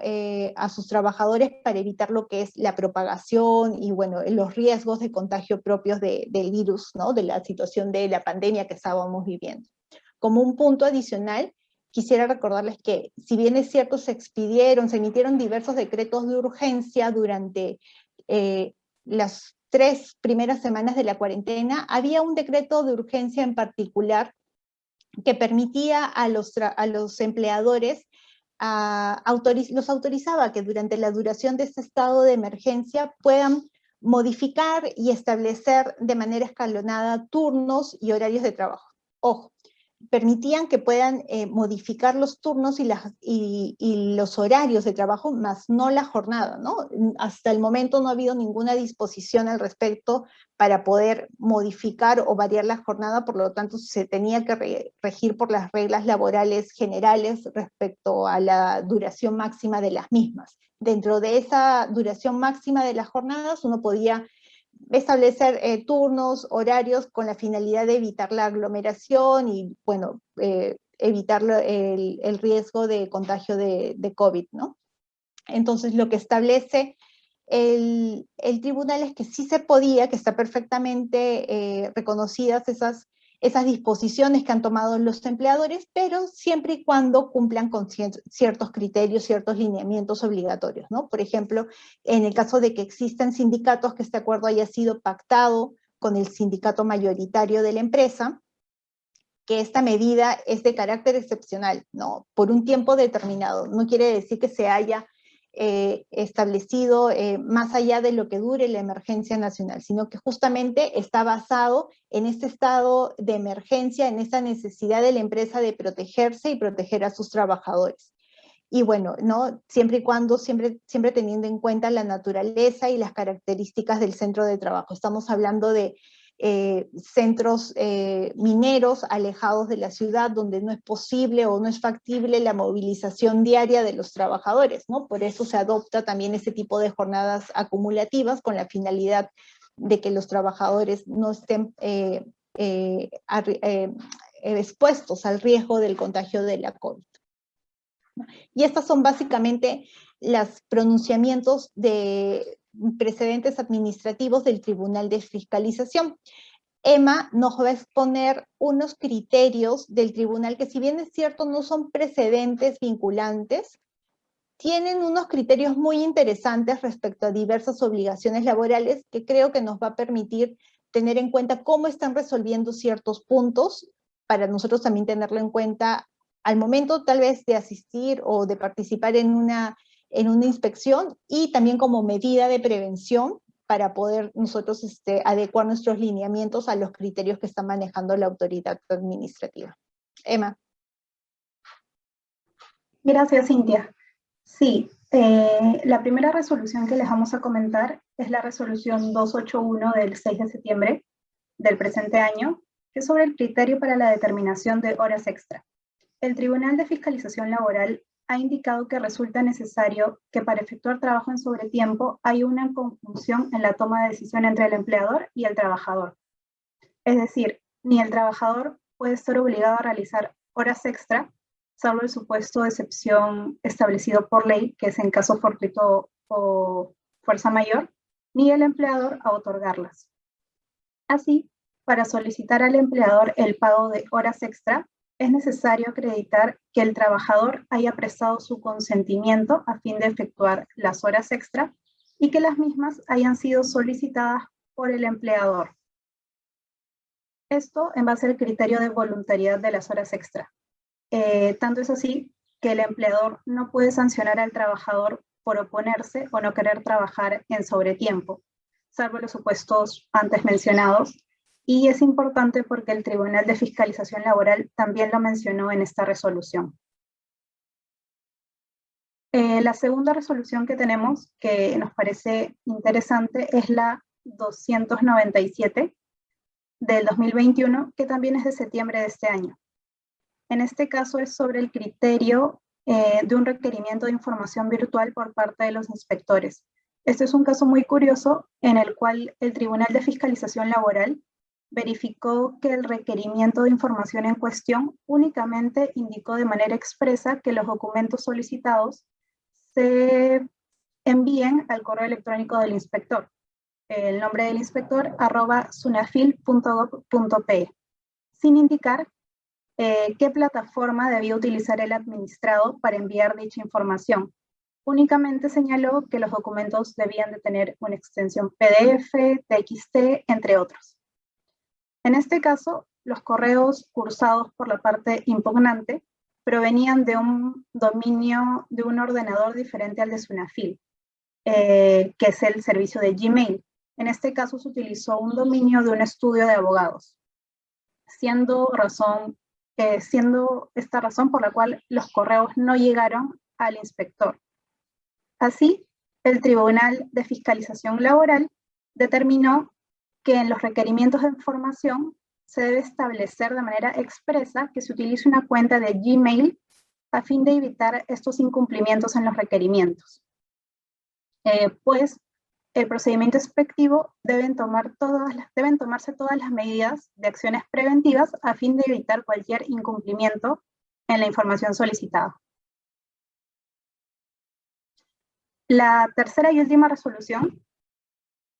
a sus trabajadores para evitar lo que es la propagación y, bueno, los riesgos de contagio propios del virus, ¿no? De la situación de la pandemia que estábamos viviendo. Como un punto adicional, quisiera recordarles que, si bien es cierto, se emitieron diversos decretos de urgencia durante las 3 primeras semanas de la cuarentena, había un decreto de urgencia en particular que permitía a los empleadores, los autorizaba que durante la duración de este estado de emergencia puedan modificar y establecer de manera escalonada turnos y horarios de trabajo. Ojo, permitían que puedan modificar los turnos y los horarios de trabajo, más no la jornada, ¿no? Hasta el momento no ha habido ninguna disposición al respecto para poder modificar o variar la jornada, por lo tanto se tenía que regir por las reglas laborales generales respecto a la duración máxima de las mismas. Dentro de esa duración máxima de las jornadas uno podía establecer turnos, horarios con la finalidad de evitar la aglomeración y, bueno, evitar el riesgo de contagio de COVID, ¿no? Entonces, lo que establece el tribunal es que sí se podía, que está perfectamente reconocidas esas disposiciones que han tomado los empleadores, pero siempre y cuando cumplan con ciertos criterios, ciertos lineamientos obligatorios, ¿no? Por ejemplo, en el caso de que existan sindicatos, que este acuerdo haya sido pactado con el sindicato mayoritario de la empresa, que esta medida es de carácter excepcional, ¿no? Por un tiempo determinado. No quiere decir que se haya establecido más allá de lo que dure la emergencia nacional, sino que justamente está basado en este estado de emergencia, en esta necesidad de la empresa de protegerse y proteger a sus trabajadores. Y bueno, ¿no? Siempre y cuando, siempre teniendo en cuenta la naturaleza y las características del centro de trabajo. Estamos hablando de centros mineros alejados de la ciudad, donde no es posible o no es factible la movilización diaria de los trabajadores, ¿no? Por eso se adopta también ese tipo de jornadas acumulativas con la finalidad de que los trabajadores no estén expuestos al riesgo del contagio de la COVID. Y estos son básicamente los pronunciamientos de precedentes administrativos del Tribunal de Fiscalización. Emma nos va a exponer unos criterios del tribunal que, si bien es cierto, no son precedentes vinculantes, tienen unos criterios muy interesantes respecto a diversas obligaciones laborales que creo que nos va a permitir tener en cuenta cómo están resolviendo ciertos puntos, para nosotros también tenerlo en cuenta al momento tal vez de asistir o de participar en una inspección, y también como medida de prevención para poder nosotros adecuar nuestros lineamientos a los criterios que está manejando la autoridad administrativa. Emma. Gracias, Cintia. Sí, la primera resolución que les vamos a comentar es la resolución 281 del 6 de septiembre del presente año, que es sobre el criterio para la determinación de horas extra. El Tribunal de Fiscalización Laboral ha indicado que resulta necesario que para efectuar trabajo en sobretiempo hay una conjunción en la toma de decisión entre el empleador y el trabajador. Es decir, ni el trabajador puede estar obligado a realizar horas extra, salvo el supuesto de excepción establecido por ley, que es en caso fortuito o fuerza mayor, ni el empleador a otorgarlas. Así, para solicitar al empleador el pago de horas extra, es necesario acreditar que el trabajador haya prestado su consentimiento a fin de efectuar las horas extra y que las mismas hayan sido solicitadas por el empleador. Esto en base al criterio de voluntariedad de las horas extra. Tanto es así que el empleador no puede sancionar al trabajador por oponerse o no querer trabajar en sobretiempo, salvo los supuestos antes mencionados. Y es importante porque el Tribunal de Fiscalización Laboral también lo mencionó en esta resolución. La segunda resolución que tenemos, que nos parece interesante, es la 297 del 2021, que también es de septiembre de este año. En este caso es sobre el criterio de un requerimiento de información virtual por parte de los inspectores. Este es un caso muy curioso en el cual el Tribunal de Fiscalización Laboral verificó que el requerimiento de información en cuestión únicamente indicó de manera expresa que los documentos solicitados se envíen al correo electrónico del inspector. El nombre del inspector, @sunafil.gov.pe, sin indicar qué plataforma debía utilizar el administrado para enviar dicha información. Únicamente señaló que los documentos debían de tener una extensión PDF, TXT, entre otros. En este caso, los correos cursados por la parte impugnante provenían de un dominio de un ordenador diferente al de Sunafil, que es el servicio de Gmail. En este caso se utilizó un dominio de un estudio de abogados, siendo esta razón por la cual los correos no llegaron al inspector. Así, el Tribunal de Fiscalización Laboral determinó que en los requerimientos de información se debe establecer de manera expresa que se utilice una cuenta de Gmail a fin de evitar estos incumplimientos en los requerimientos. Pues el procedimiento inspectivo deben tomarse todas las medidas de acciones preventivas a fin de evitar cualquier incumplimiento en la información solicitada. La tercera y última resolución,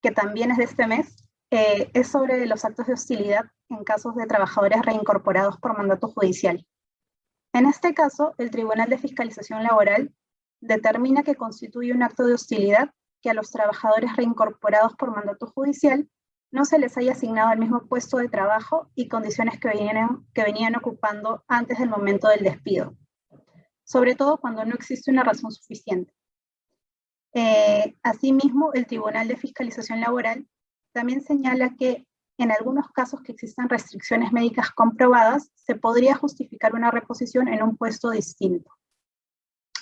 que también es de este mes, es sobre los actos de hostilidad en casos de trabajadores reincorporados por mandato judicial. En este caso, el Tribunal de Fiscalización Laboral determina que constituye un acto de hostilidad que a los trabajadores reincorporados por mandato judicial no se les haya asignado el mismo puesto de trabajo y condiciones que venían ocupando antes del momento del despido, sobre todo cuando no existe una razón suficiente. Asimismo, el Tribunal de Fiscalización Laboral también señala que en algunos casos que existan restricciones médicas comprobadas, se podría justificar una reposición en un puesto distinto.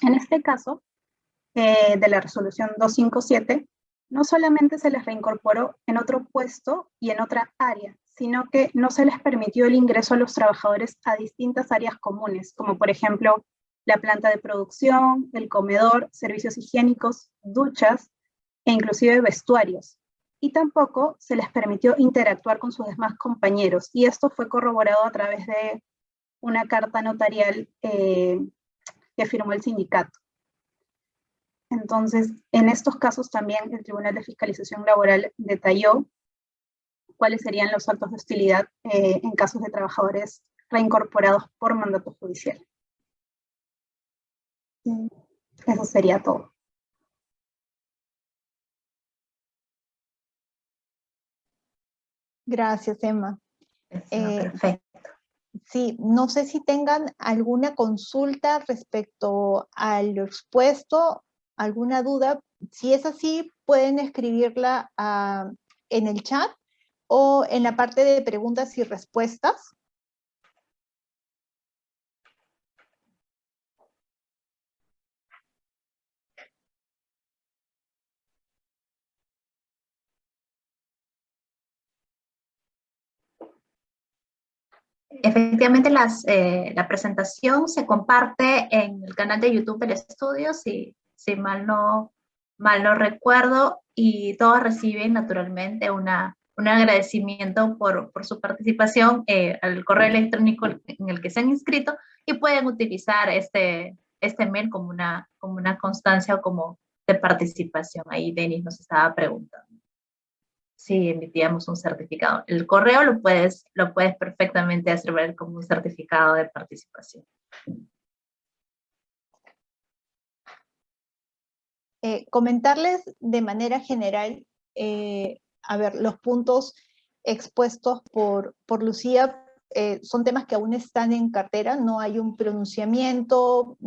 En este caso, de la resolución 257, no solamente se les reincorporó en otro puesto y en otra área, sino que no se les permitió el ingreso a los trabajadores a distintas áreas comunes, como por ejemplo la planta de producción, el comedor, servicios higiénicos, duchas e inclusive vestuarios. Y tampoco se les permitió interactuar con sus demás compañeros. Y esto fue corroborado a través de una carta notarial que firmó el sindicato. Entonces, en estos casos también el Tribunal de Fiscalización Laboral detalló cuáles serían los actos de hostilidad en casos de trabajadores reincorporados por mandato judicial. Eso sería todo. Gracias, Emma. Perfecto. Sí, no sé si tengan alguna consulta respecto a lo expuesto, alguna duda. Si es así, pueden escribirla en el chat o en la parte de preguntas y respuestas. Efectivamente, la presentación se comparte en el canal de YouTube del estudio, si mal no recuerdo, y todos reciben naturalmente un agradecimiento por su participación al correo electrónico en el que se han inscrito, y pueden utilizar este mail como una constancia o como de participación. Ahí Denis nos estaba preguntando si emitíamos un certificado. El correo lo puedes perfectamente hacer ver como un certificado de participación. Comentarles de manera general, a ver, los puntos expuestos por Lucía son temas que aún están en cartera, no hay un pronunciamiento,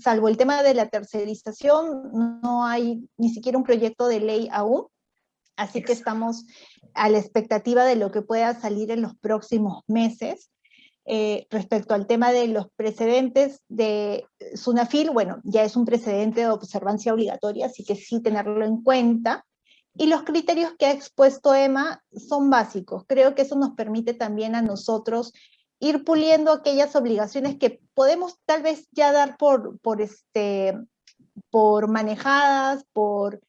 salvo el tema de la tercerización, no hay ni siquiera un proyecto de ley aún. Así que estamos a la expectativa de lo que pueda salir en los próximos meses. Respecto al tema de los precedentes de SUNAFIL, bueno, ya es un precedente de observancia obligatoria, así que sí tenerlo en cuenta. Y los criterios que ha expuesto Emma son básicos. Creo que eso nos permite también a nosotros ir puliendo aquellas obligaciones que podemos tal vez ya dar por manejadas, por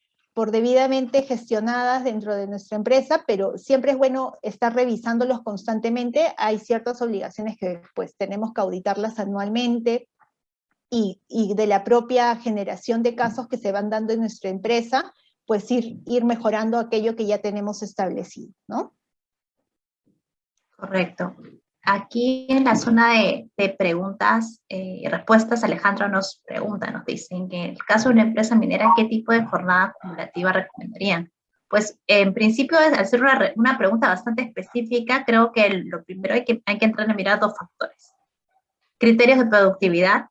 debidamente gestionadas dentro de nuestra empresa, pero siempre es bueno estar revisándolos constantemente. Hay ciertas obligaciones que pues tenemos que auditarlas anualmente y de la propia generación de casos que se van dando en nuestra empresa, pues ir mejorando aquello que ya tenemos establecido, ¿no? Correcto. Aquí en la zona de preguntas y respuestas, Alejandro nos dicen que en el caso de una empresa minera, ¿qué tipo de jornada acumulativa recomendarían? Pues en principio, al ser una pregunta bastante específica, creo que lo primero hay que entrar a mirar dos factores. Criterios de productividad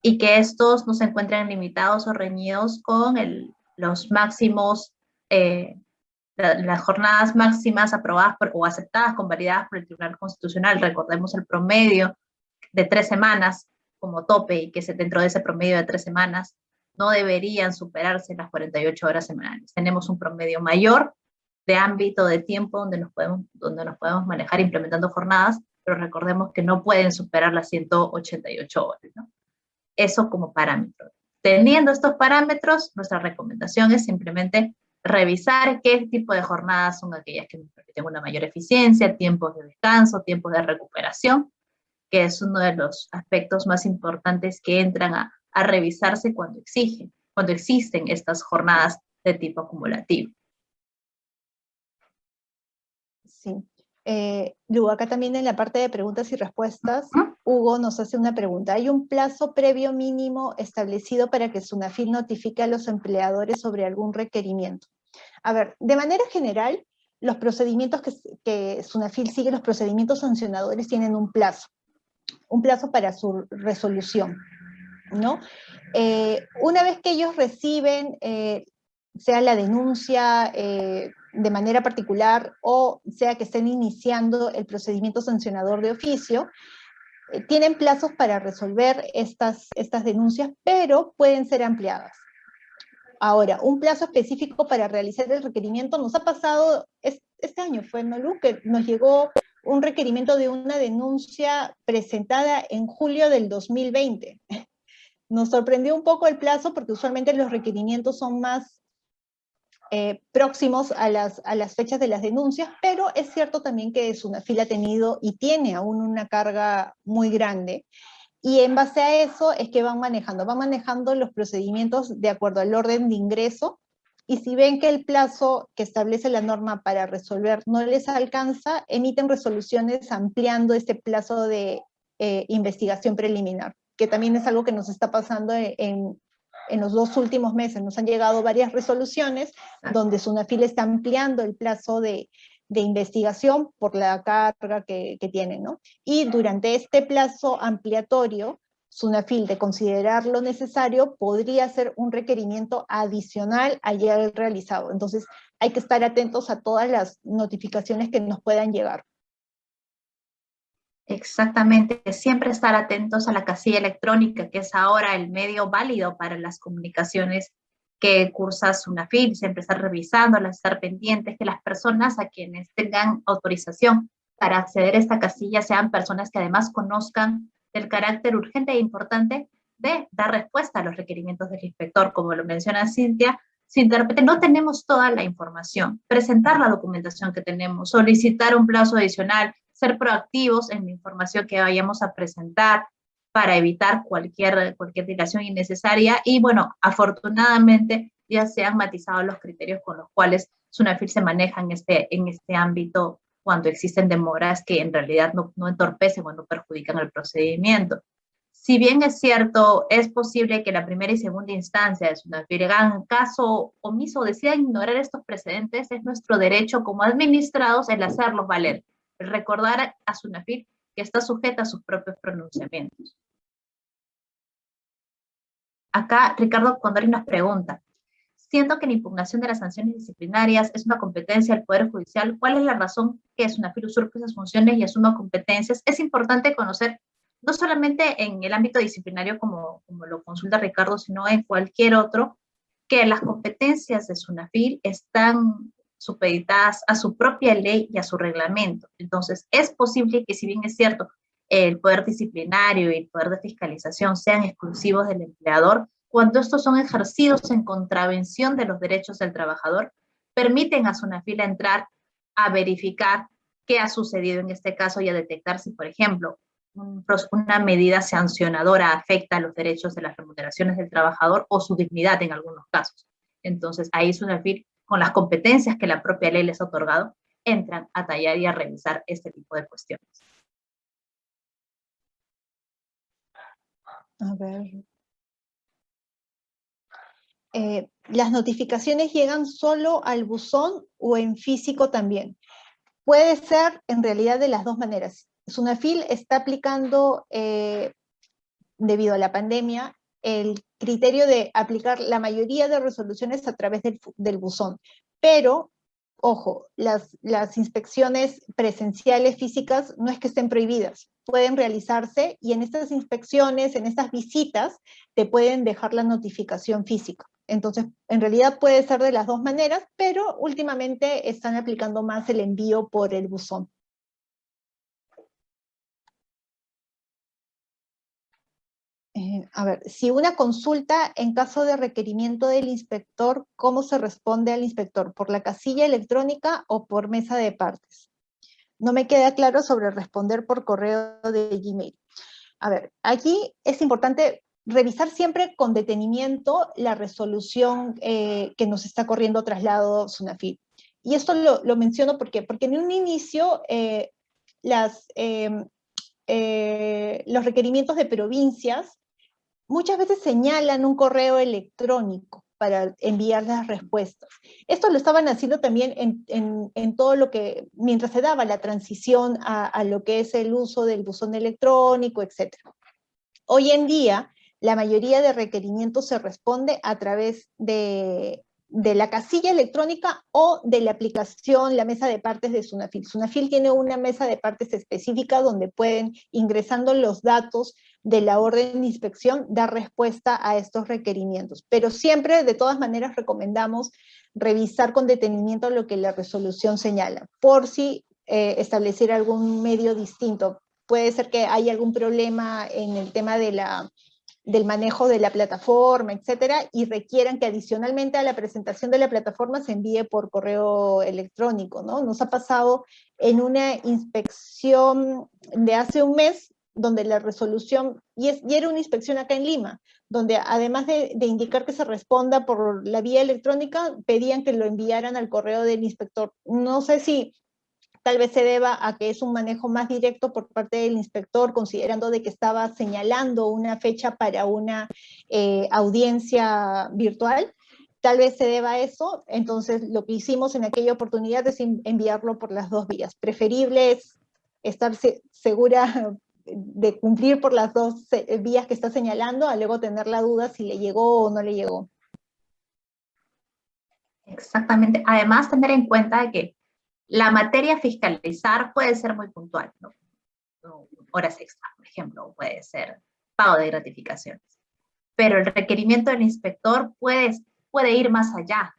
y que estos no se encuentren limitados o reñidos con los máximos las jornadas máximas aprobadas o aceptadas, convalidadas por el Tribunal Constitucional, recordemos el promedio de 3 semanas como tope, y que dentro de ese promedio de 3 semanas no deberían superarse las 48 horas semanales. Tenemos un promedio mayor de ámbito de tiempo donde nos podemos manejar implementando jornadas, pero recordemos que no pueden superar las 188 horas, ¿no? Eso como parámetro. Teniendo estos parámetros, nuestra recomendación es simplemente revisar qué tipo de jornadas son aquellas que nos permiten una mayor eficiencia, tiempos de descanso, tiempos de recuperación, que es uno de los aspectos más importantes que entran a revisarse cuando existen estas jornadas de tipo acumulativo. Sí. Lu, acá también en la parte de preguntas y respuestas, Hugo nos hace una pregunta. ¿Hay un plazo previo mínimo establecido para que SUNAFIL notifique a los empleadores sobre algún requerimiento? A ver, de manera general, los procedimientos que SUNAFIL sigue, los procedimientos sancionadores tienen un plazo para su resolución, ¿no? Una vez que ellos reciben, sea la denuncia de manera particular o sea que estén iniciando el procedimiento sancionador de oficio, tienen plazos para resolver estas denuncias, pero pueden ser ampliadas. Ahora, un plazo específico para realizar el requerimiento nos ha pasado, este año fue, ¿no, Lu? Que nos llegó un requerimiento de una denuncia presentada en julio del 2020. Nos sorprendió un poco el plazo porque usualmente los requerimientos son más próximos a las fechas de las denuncias, pero es cierto también que SUNAFIL ha tenido y tiene aún una carga muy grande, y en base a eso es que van manejando los procedimientos de acuerdo al orden de ingreso, y si ven que el plazo que establece la norma para resolver no les alcanza, emiten resoluciones ampliando este plazo de investigación preliminar, que también es algo que nos está pasando en los 2 últimos meses. Nos han llegado varias resoluciones donde SUNAFIL está ampliando el plazo de investigación por la carga que tiene, ¿no? Y durante este plazo ampliatorio, SUNAFIL, de considerarlo necesario, podría hacer un requerimiento adicional a ya el realizado. Entonces, hay que estar atentos a todas las notificaciones que nos puedan llegar. Exactamente, siempre estar atentos a la casilla electrónica, que es ahora el medio válido para las comunicaciones que cursa SUNAFIL, siempre estar revisándolas, estar pendientes, que las personas a quienes tengan autorización para acceder a esta casilla sean personas que además conozcan el carácter urgente e importante de dar respuesta a los requerimientos del inspector. Como lo menciona Cintia, si de repente no tenemos toda la información, presentar la documentación que tenemos, solicitar un plazo adicional, ser proactivos en la información que vayamos a presentar para evitar cualquier dilación innecesaria. Y bueno, afortunadamente ya se han matizado los criterios con los cuales SUNAFIL se maneja en este ámbito cuando existen demoras que en realidad no entorpecen o no perjudican el procedimiento. Si bien es cierto, es posible que la primera y segunda instancia de SUNAFIL hagan caso omiso o decidan ignorar estos precedentes, es nuestro derecho como administrados el hacerlos valer, el recordar a SUNAFIL que está sujeta a sus propios pronunciamientos. Acá Ricardo Condori nos pregunta, siendo que la impugnación de las sanciones disciplinarias es una competencia del Poder Judicial, ¿cuál es la razón que SUNAFIL usurpe esas funciones y asuma competencias? Es importante conocer, no solamente en el ámbito disciplinario como lo consulta Ricardo, sino en cualquier otro, que las competencias de SUNAFIL están supeditadas a su propia ley y a su reglamento. Entonces, es posible que, si bien es cierto, el poder disciplinario y el poder de fiscalización sean exclusivos del empleador, cuando estos son ejercidos en contravención de los derechos del trabajador, permiten a SUNAFIL entrar a verificar qué ha sucedido en este caso y a detectar si, por ejemplo, una medida sancionadora afecta los derechos de las remuneraciones del trabajador o su dignidad en algunos casos. Entonces, ahí SUNAFIL, con las competencias que la propia ley les ha otorgado, entran a tallar y a revisar este tipo de cuestiones. A ver. ¿Las notificaciones llegan solo al buzón o en físico también? Puede ser en realidad de las dos maneras. SUNAFIL está aplicando, debido a la pandemia, el criterio de aplicar la mayoría de resoluciones a través del buzón, pero ojo, las inspecciones presenciales físicas no es que estén prohibidas, pueden realizarse y en estas inspecciones, en estas visitas, te pueden dejar la notificación física. Entonces, en realidad puede ser de las dos maneras, pero últimamente están aplicando más el envío por el buzón. A ver, si una consulta en caso de requerimiento del inspector, ¿cómo se responde al inspector? ¿Por la casilla electrónica o por mesa de partes? No me queda claro sobre responder por correo de Gmail. A ver, aquí es importante revisar siempre con detenimiento la resolución que nos está corriendo traslado SUNAFIL. Y esto lo menciono porque en un inicio los requerimientos de provincias muchas veces señalan un correo electrónico para enviar las respuestas. Esto lo estaban haciendo también en todo lo que, mientras se daba la transición a lo que es el uso del buzón electrónico, etc. Hoy en día, la mayoría de requerimientos se responde a través de la casilla electrónica o de la aplicación, la mesa de partes de SUNAFIL. SUNAFIL tiene una mesa de partes específica donde pueden, ingresando los datos de la orden de inspección, dar respuesta a estos requerimientos. Pero siempre, de todas maneras, recomendamos revisar con detenimiento lo que la resolución señala, por si establecer algún medio distinto. Puede ser que haya algún problema en el tema del manejo de la plataforma, etcétera, y requieran que adicionalmente a la presentación de la plataforma se envíe por correo electrónico, ¿no? Nos ha pasado en una inspección de hace un mes, donde la resolución, y era una inspección acá en Lima, donde además de indicar que se responda por la vía electrónica, pedían que lo enviaran al correo del inspector. No sé si tal vez se deba a que es un manejo más directo por parte del inspector, considerando de que estaba señalando una fecha para una audiencia virtual. Tal vez se deba a eso. Entonces, lo que hicimos en aquella oportunidad es enviarlo por las dos vías. Preferible es estar segura de cumplir por las dos vías que está señalando, a luego tener la duda si le llegó o no le llegó. Exactamente. Además, tener en cuenta que la materia a fiscalizar puede ser muy puntual, ¿no? Horas extra, por ejemplo, puede ser pago de gratificaciones. Pero el requerimiento del inspector puede ir más allá.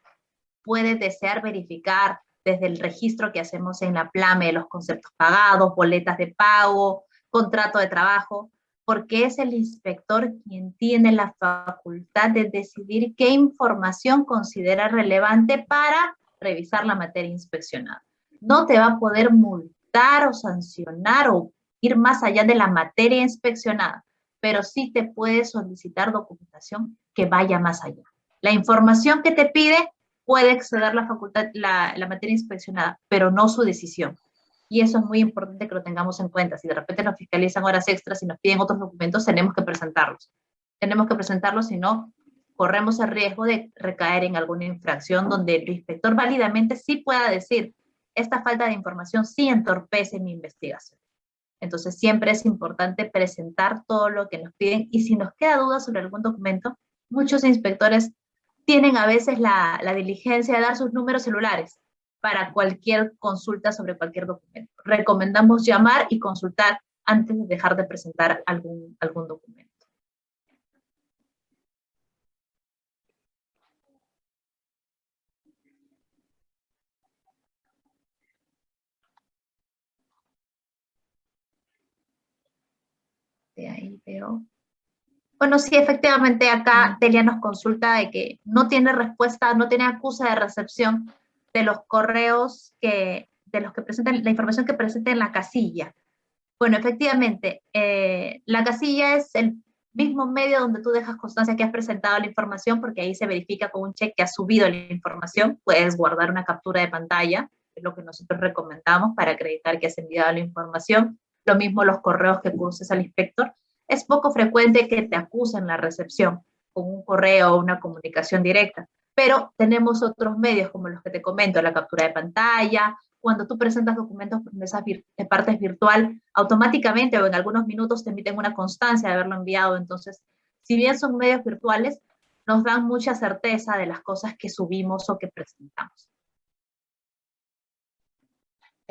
Puede desear verificar desde el registro que hacemos en la PLAME los conceptos pagados, boletas de pago, contrato de trabajo, porque es el inspector quien tiene la facultad de decidir qué información considera relevante para revisar la materia inspeccionada. No te va a poder multar o sancionar o ir más allá de la materia inspeccionada, pero sí te puede solicitar documentación que vaya más allá. La información que te pide puede exceder la facultad, la materia inspeccionada, pero no su decisión. Y eso es muy importante que lo tengamos en cuenta. Si de repente nos fiscalizan horas extras y nos piden otros documentos, tenemos que presentarlos. Tenemos que presentarlos, si no, corremos el riesgo de recaer en alguna infracción donde el inspector válidamente sí pueda decir, esta falta de información sí entorpece mi investigación. Entonces siempre es importante presentar todo lo que nos piden y si nos queda duda sobre algún documento, muchos inspectores tienen a veces la diligencia de dar sus números celulares para cualquier consulta sobre cualquier documento. Recomendamos llamar y consultar antes de dejar de presentar algún documento. De ahí veo. Bueno, sí, efectivamente acá Delia nos consulta de que no tiene respuesta, no tiene acuse de recepción de los correos de los que presentan, la información que presenta en la casilla. Bueno, efectivamente, la casilla es el mismo medio donde tú dejas constancia que has presentado la información, porque ahí se verifica con un check que has subido la información. Puedes guardar una captura de pantalla, es lo que nosotros recomendamos para acreditar que has enviado la información. Lo mismo los correos que cruces al inspector. Es poco frecuente que te acusen la recepción con un correo o una comunicación directa, pero tenemos otros medios como los que te comento, la captura de pantalla. Cuando tú presentas documentos por mesas de partes virtual, automáticamente o en algunos minutos te emiten una constancia de haberlo enviado. Entonces, si bien son medios virtuales, nos dan mucha certeza de las cosas que subimos o que presentamos.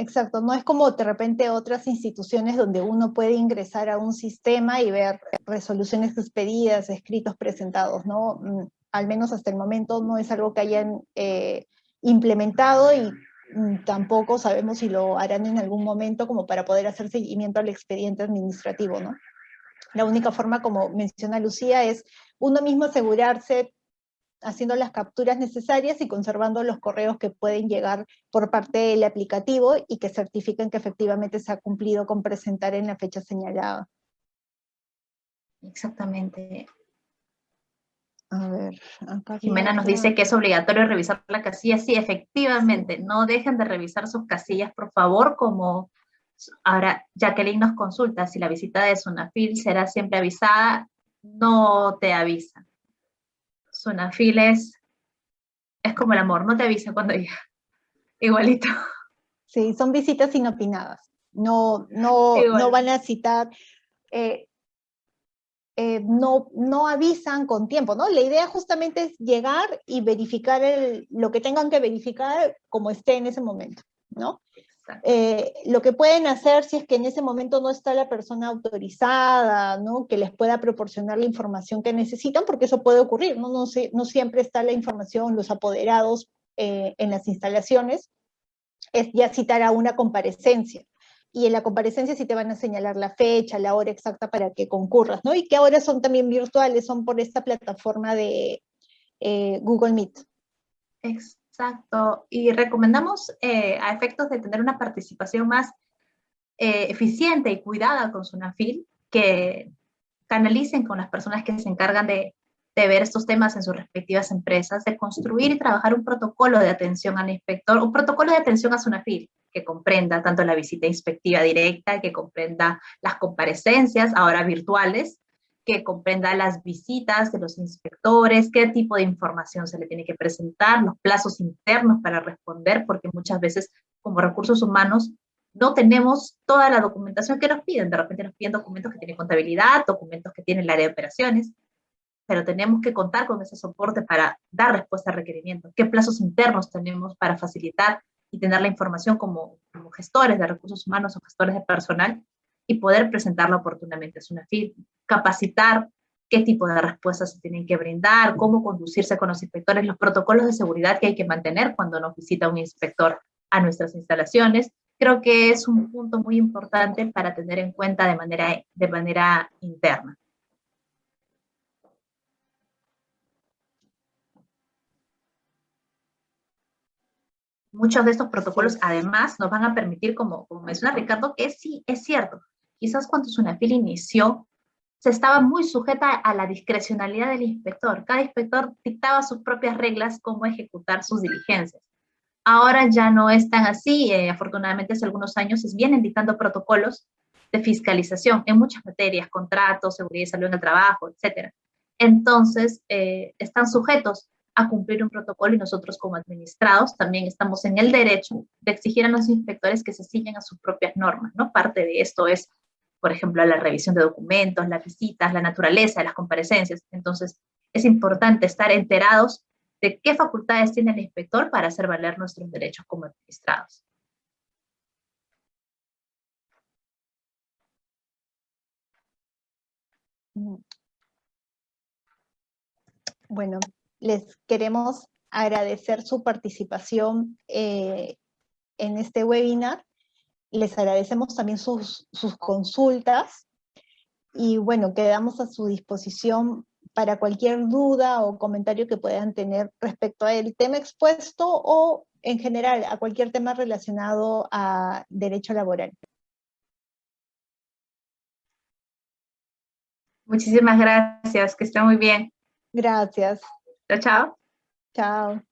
Exacto, no es como de repente otras instituciones donde uno puede ingresar a un sistema y ver resoluciones expedidas, escritos presentados, ¿no? Al menos hasta el momento no es algo que hayan implementado y tampoco sabemos si lo harán en algún momento como para poder hacer seguimiento al expediente administrativo, ¿no? La única forma, como menciona Lucía, es uno mismo asegurarse haciendo las capturas necesarias y conservando los correos que pueden llegar por parte del aplicativo y que certifiquen que efectivamente se ha cumplido con presentar en la fecha señalada. Exactamente. A ver, acá Jimena nos dice que es obligatorio revisar la casilla. Sí, efectivamente, no dejen de revisar sus casillas, por favor, como ahora Jacqueline nos consulta si la visita de Sunafil será siempre avisada. No te avisa. Sunafil es como el amor, no te avisa cuando llega. Igualito. Sí, son visitas inopinadas. No van a citar, no avisan con tiempo, ¿no? La idea justamente es llegar y verificar lo que tengan que verificar como esté en ese momento, ¿no? Lo que pueden hacer si es que en ese momento no está la persona autorizada, ¿no? Que les pueda proporcionar la información que necesitan, porque eso puede ocurrir, ¿no? No siempre está la información, los apoderados en las instalaciones, es ya citar a una comparecencia. Y en la comparecencia sí te van a señalar la fecha, la hora exacta para que concurras, ¿no? Y que ahora son también virtuales, son por esta plataforma de Google Meet. Exacto. Y recomendamos, a efectos de tener una participación más eficiente y cuidada con Sunafil, que canalicen con las personas que se encargan de ver estos temas en sus respectivas empresas, de construir y trabajar un protocolo de atención al inspector, un protocolo de atención a Sunafil, que comprenda tanto la visita inspectiva directa, que comprenda las comparecencias, ahora virtuales, que comprenda las visitas de los inspectores, qué tipo de información se le tiene que presentar, los plazos internos para responder, porque muchas veces como recursos humanos no tenemos toda la documentación que nos piden. De repente nos piden documentos que tienen contabilidad, documentos que tienen el área de operaciones, pero tenemos que contar con ese soporte para dar respuesta a requerimientos. ¿Qué plazos internos tenemos para facilitar y tener la información como gestores de recursos humanos o gestores de personal y poder presentarla oportunamente a Sunafil? Capacitar qué tipo de respuestas se tienen que brindar, cómo conducirse con los inspectores, los protocolos de seguridad que hay que mantener cuando nos visita un inspector a nuestras instalaciones. Creo que es un punto muy importante para tener en cuenta de manera interna. Muchos de estos protocolos, sí, además, nos van a permitir, como menciona Ricardo, que sí, es cierto. Quizás cuando Sunafil inició, se estaba muy sujeta a la discrecionalidad del inspector. Cada inspector dictaba sus propias reglas cómo ejecutar sus diligencias. Ahora ya no es tan así. Afortunadamente, hace algunos años se vienen dictando protocolos de fiscalización en muchas materias, contratos, seguridad y salud en el trabajo, etc. Entonces, están sujetos a cumplir un protocolo y nosotros como administrados también estamos en el derecho de exigir a los inspectores que se ciñan a sus propias normas, ¿no? Parte de esto es, por ejemplo, la revisión de documentos, las visitas, la naturaleza de las comparecencias. Entonces, es importante estar enterados de qué facultades tiene el inspector para hacer valer nuestros derechos como administrados. Bueno, les queremos agradecer su participación en este webinar. Les agradecemos también sus consultas y bueno, quedamos a su disposición para cualquier duda o comentario que puedan tener respecto al tema expuesto o en general a cualquier tema relacionado a derecho laboral. Muchísimas gracias, que esté muy bien. Gracias. Chao, chao. Chao.